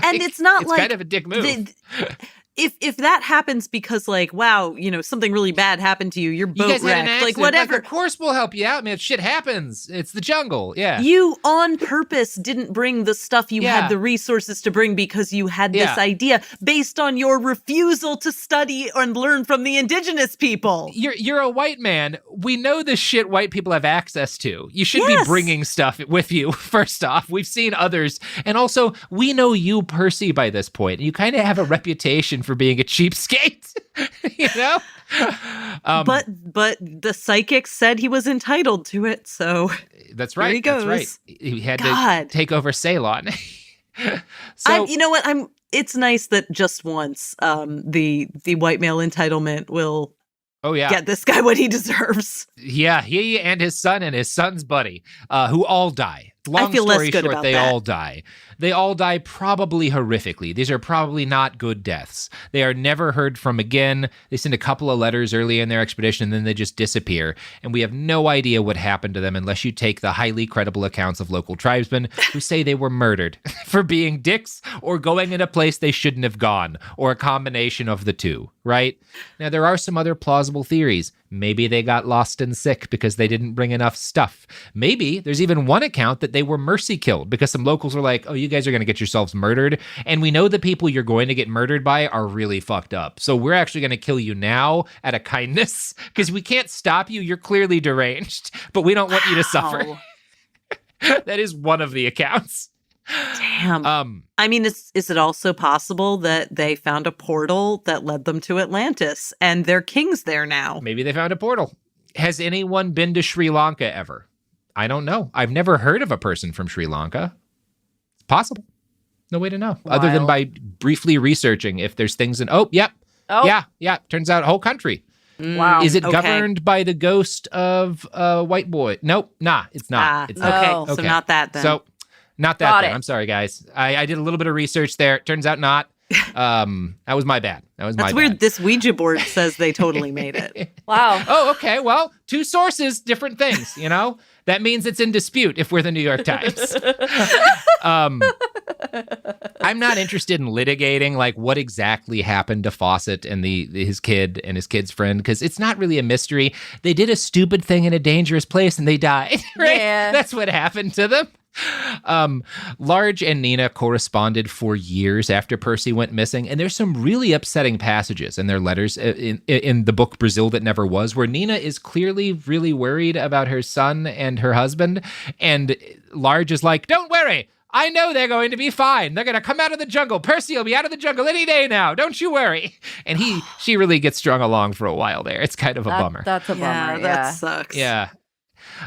And it's not it's kind of a dick move. If that happens because wow, something really bad happened to you, your boat you guys wrecked, had an accident. Whatever. Of course we'll help you out, man. Shit happens. It's the jungle. Yeah. You on purpose didn't bring the stuff you had the resources to bring because you had this idea based on your refusal to study and learn from the indigenous people. You're a white man. We know the shit white people have access to. You should be bringing stuff with you, first off. We've seen others. And also, we know you, Percy, by this point. You kind of have a reputation for being a cheapskate, but the psychic said he was entitled to it, so that's right. Here he goes. That's right. He had to take over Ceylon. So you know what? It's nice that just once the white male entitlement will get this guy what he deserves. Yeah, he and his son and his son's buddy, who all die. Long story short, they all die. They all die probably horrifically. These are probably not good deaths. They are never heard from again. They send a couple of letters early in their expedition, and then they just disappear. And we have no idea what happened to them unless you take the highly credible accounts of local tribesmen who say they were murdered for being dicks or going in a place they shouldn't have gone, or a combination of the two, right? Now, there are some other plausible theories. Maybe they got lost and sick because they didn't bring enough stuff. Maybe there's even one account that they were mercy killed because some locals were like, oh, you guys are going to get yourselves murdered. And we know the people you're going to get murdered by are really fucked up. So we're actually going to kill you now out of kindness because we can't stop you. You're clearly deranged, but we don't want you to suffer. That is one of the accounts. Damn. Is it also possible that they found a portal that led them to Atlantis and they're kings there now? Maybe they found a portal. Has anyone been to Sri Lanka ever? I don't know. I've never heard of a person from Sri Lanka. It's possible. No way to know. Wild. Other than by briefly researching if there's things in... Yeah. Turns out whole country. Wow. Is it governed by the ghost of white boy? Nope. Nah, it's not. It's not. Okay. So not that then. So not that then. I'm sorry, guys. I did a little bit of research there. Turns out not. That was my bad. That's weird. This Ouija board says they totally made it. Wow. Oh, okay. Well, 2 sources, different things, That means it's in dispute if we're the New York Times. I'm not interested in litigating what exactly happened to Fawcett and his kid and his kid's friend, because it's not really a mystery. They did a stupid thing in a dangerous place and they died, right? Yeah. That's what happened to them. Large and Nina corresponded for years after Percy went missing, and there's some really upsetting passages in their letters in the book Brazil That Never Was, where Nina is clearly really worried about her son and her husband, and Large is like, don't worry, I know they're going to be fine. They're going to come out of the jungle. Percy will be out of the jungle any day now. Don't you worry. And she really gets strung along for a while there. It's kind of a bummer. That's a bummer. Yeah, that sucks. Yeah.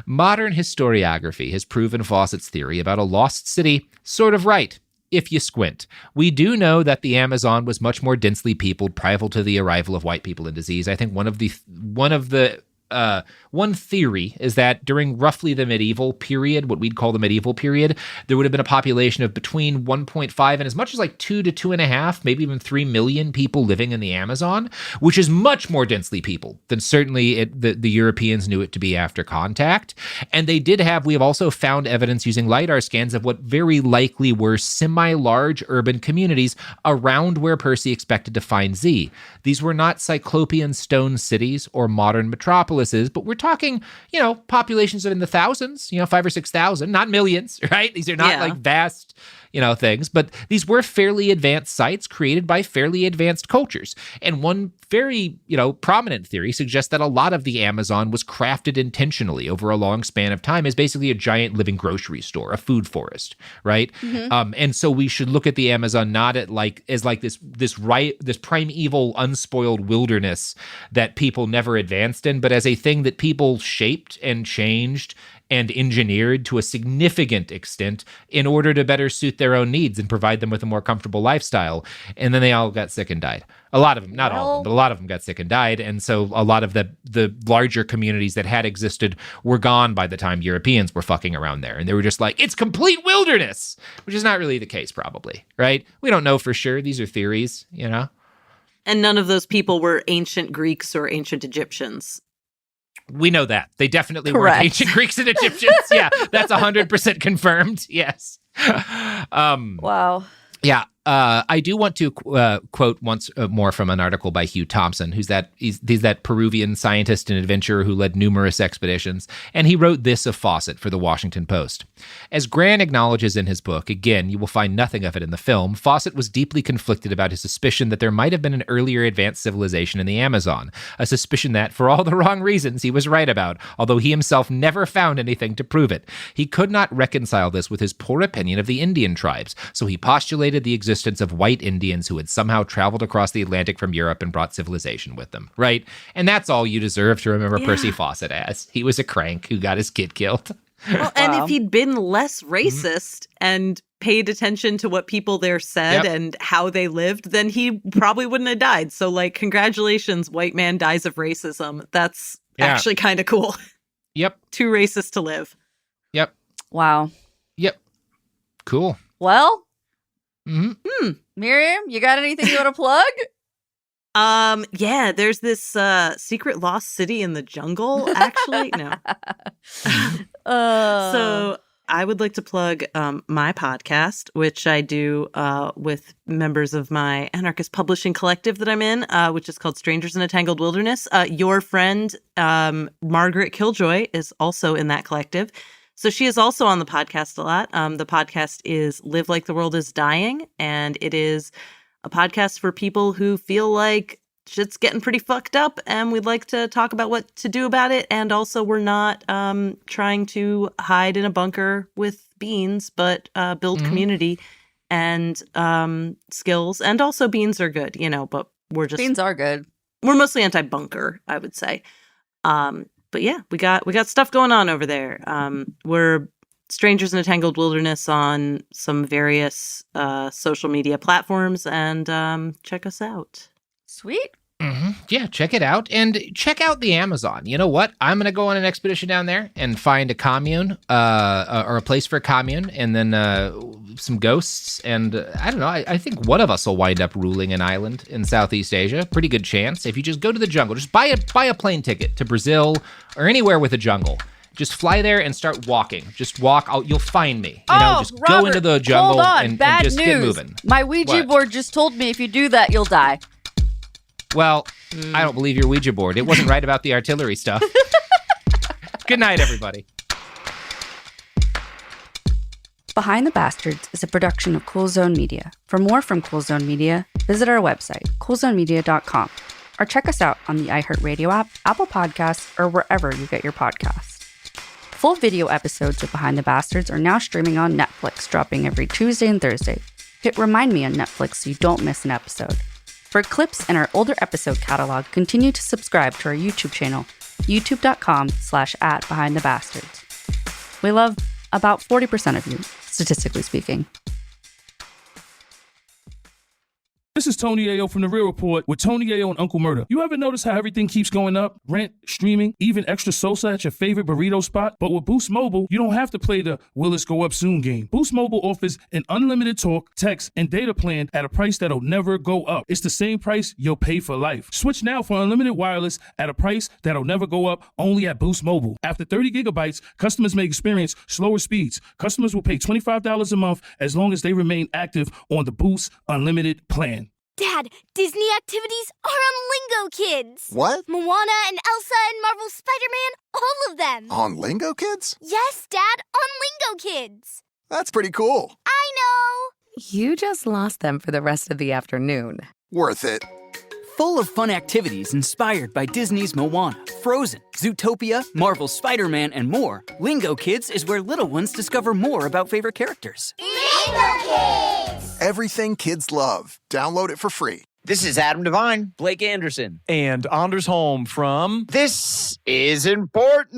Modern historiography has proven Fawcett's theory about a lost city sort of right, if you squint. We do know that the Amazon was much more densely peopled prior to the arrival of white people and disease. I think one of the one theory is that during roughly the medieval period, what we'd call the medieval period, there would have been a population of between 1.5 and as much as like 2 to 2.5, maybe even 3 million people living in the Amazon, which is much more densely peopled than certainly the Europeans knew it to be after contact. And we have also found evidence using LiDAR scans of what very likely were semi-large urban communities around where Percy expected to find Z. These were not Cyclopean stone cities or modern metropolises, but we're talking, populations of in the thousands, 5,000 or 6,000, not millions, right? These are not like vast, things, but these were fairly advanced sites created by fairly advanced cultures. And one very, prominent theory suggests that a lot of the Amazon was crafted intentionally over a long span of time as basically a giant living grocery store, a food forest, right? Mm-hmm. And so we should look at the Amazon not as this primeval, unspoiled wilderness that people never advanced in, but as a thing that people shaped and changed and engineered to a significant extent in order to better suit their own needs and provide them with a more comfortable lifestyle. And then they all got sick and died. A lot of them, not all of them, but a lot of them got sick and died. And so a lot of the larger communities that had existed were gone by the time Europeans were fucking around there. And they were just like, it's complete wilderness, which is not really the case probably, right? We don't know for sure. These are theories, And none of those people were ancient Greeks or ancient Egyptians. We know that. They definitely weren't ancient Greeks and Egyptians. Yeah, that's 100% confirmed. Yes. Wow. Yeah. I do want to quote once more from an article by Hugh Thompson, he's that Peruvian scientist and adventurer who led numerous expeditions, and he wrote this of Fawcett for the Washington Post. As Gran acknowledges in his book, again, you will find nothing of it in the film, Fawcett was deeply conflicted about his suspicion that there might have been an earlier advanced civilization in the Amazon, a suspicion that, for all the wrong reasons, he was right about, although he himself never found anything to prove it. He could not reconcile this with his poor opinion of the Indian tribes, so he postulated the existence of white Indians who had somehow traveled across the Atlantic from Europe and brought civilization with them, right? And that's all you deserve to remember Percy Fawcett as. He was a crank who got his kid killed. Well, and if he'd been less racist and paid attention to what people there said and how they lived, then he probably wouldn't have died. So, congratulations, white man dies of racism. That's actually kind of cool. Yep. Too racist to live. Yep. Wow. Yep. Cool. Well, mm-hmm. Miriam, you got anything you want to plug? Yeah, there's this secret lost city in the jungle, actually. No. So I would like to plug my podcast, which I do with members of my anarchist publishing collective that I'm in, which is called Strangers in a Tangled Wilderness. Your friend, Margaret Killjoy, is also in that collective. So she is also on the podcast a lot. The podcast is Live Like the World is Dying, and it is a podcast for people who feel like shit's getting pretty fucked up, and we'd like to talk about what to do about it. And also, we're not trying to hide in a bunker with beans, but build community and skills. And also, beans are good, but beans are good. We're mostly anti-bunker, I would say. But yeah, we got stuff going on over there. We're Strangers in a Tangled Wilderness on some various social media platforms, and check us out. Sweet. Mm-hmm. Yeah, check it out. And check out the Amazon. You know what? I'm going to go on an expedition down there and find a commune or a place for a commune, and then some ghosts. And I don't know. I think one of us will wind up ruling an island in Southeast Asia. Pretty good chance. If you just go to the jungle, just buy a plane ticket to Brazil or anywhere with a jungle. Just fly there and start walking. Just walk. You'll find me. Just Robert, go into the jungle hold on. and Bad just news. get moving. My Ouija board just told me if you do that, you'll die. Well, I don't believe your Ouija board. It wasn't right about the artillery stuff. Good night, everybody. Behind the Bastards is a production of Cool Zone Media. For more from Cool Zone Media, visit our website, coolzonemedia.com, or check us out on the iHeartRadio app, Apple Podcasts, or wherever you get your podcasts. Full video episodes of Behind the Bastards are now streaming on Netflix, dropping every Tuesday and Thursday. Hit Remind Me on Netflix so you don't miss an episode. For clips and our older episode catalog, continue to subscribe to our YouTube channel, youtube.com/@BehindTheBastards. We love about 40% of you, statistically speaking. This This is Tony Ayo from The Real Report with Tony Ayo and Uncle Murder. You ever notice how everything keeps going up? Rent, streaming, even extra salsa at your favorite burrito spot? But with Boost Mobile, you don't have to play the will this go up soon game. Boost Mobile offers an unlimited talk, text, and data plan at a price that'll never go up. It's the same price you'll pay for life. Switch now for unlimited wireless at a price that'll never go up, only at Boost Mobile. After 30 gigabytes, customers may experience slower speeds. Customers will pay $25 a month as long as they remain active on the Boost Unlimited plan. Dad, Disney activities are on Lingo Kids. What? Moana and Elsa and Marvel's Spider-Man, all of them. On Lingo Kids? Yes, Dad, on Lingo Kids. That's pretty cool. I know. You just lost them for the rest of the afternoon. Worth it. Full of fun activities inspired by Disney's Moana, Frozen, Zootopia, Marvel's Spider-Man, and more, Lingo Kids is where little ones discover more about favorite characters. Lingo Kids! Everything kids love. Download it for free. This is Adam Devine. Blake Anderson. And Anders Holm from This is Important.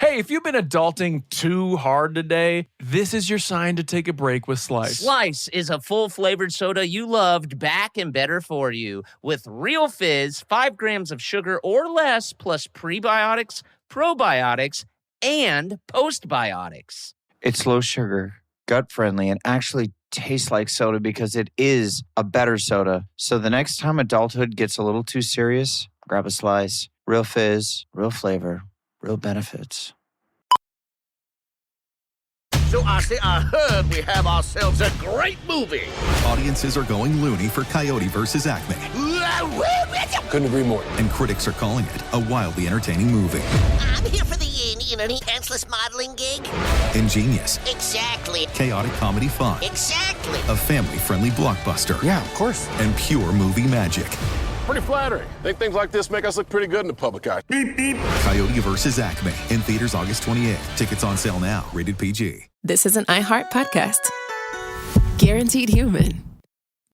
Hey, if you've been adulting too hard today, this is your sign to take a break with Slice. Slice is a full-flavored soda you loved back and better for you with real fizz, 5 grams of sugar or less, plus prebiotics, probiotics, and postbiotics. It's low sugar, gut-friendly, and actually tastes like soda because it is a better soda. So the next time adulthood gets a little too serious, grab a Slice. Real fizz, real flavor, real benefits. So I heard we have ourselves a great movie. Audiences are going loony for Coyote versus Acme. Couldn't agree more. And critics are calling it a wildly entertaining movie. I'm here for the pantsless modeling gig. Ingenious. Exactly. Chaotic comedy fun. Exactly. A family-friendly blockbuster. Yeah, of course. And pure movie magic. Pretty flattering. Think things like this make us look pretty good in the public eye. Beep, beep. Coyote versus Acme. In theaters August 28th. Tickets on sale now. Rated PG. This is an iHeart podcast. Guaranteed Human.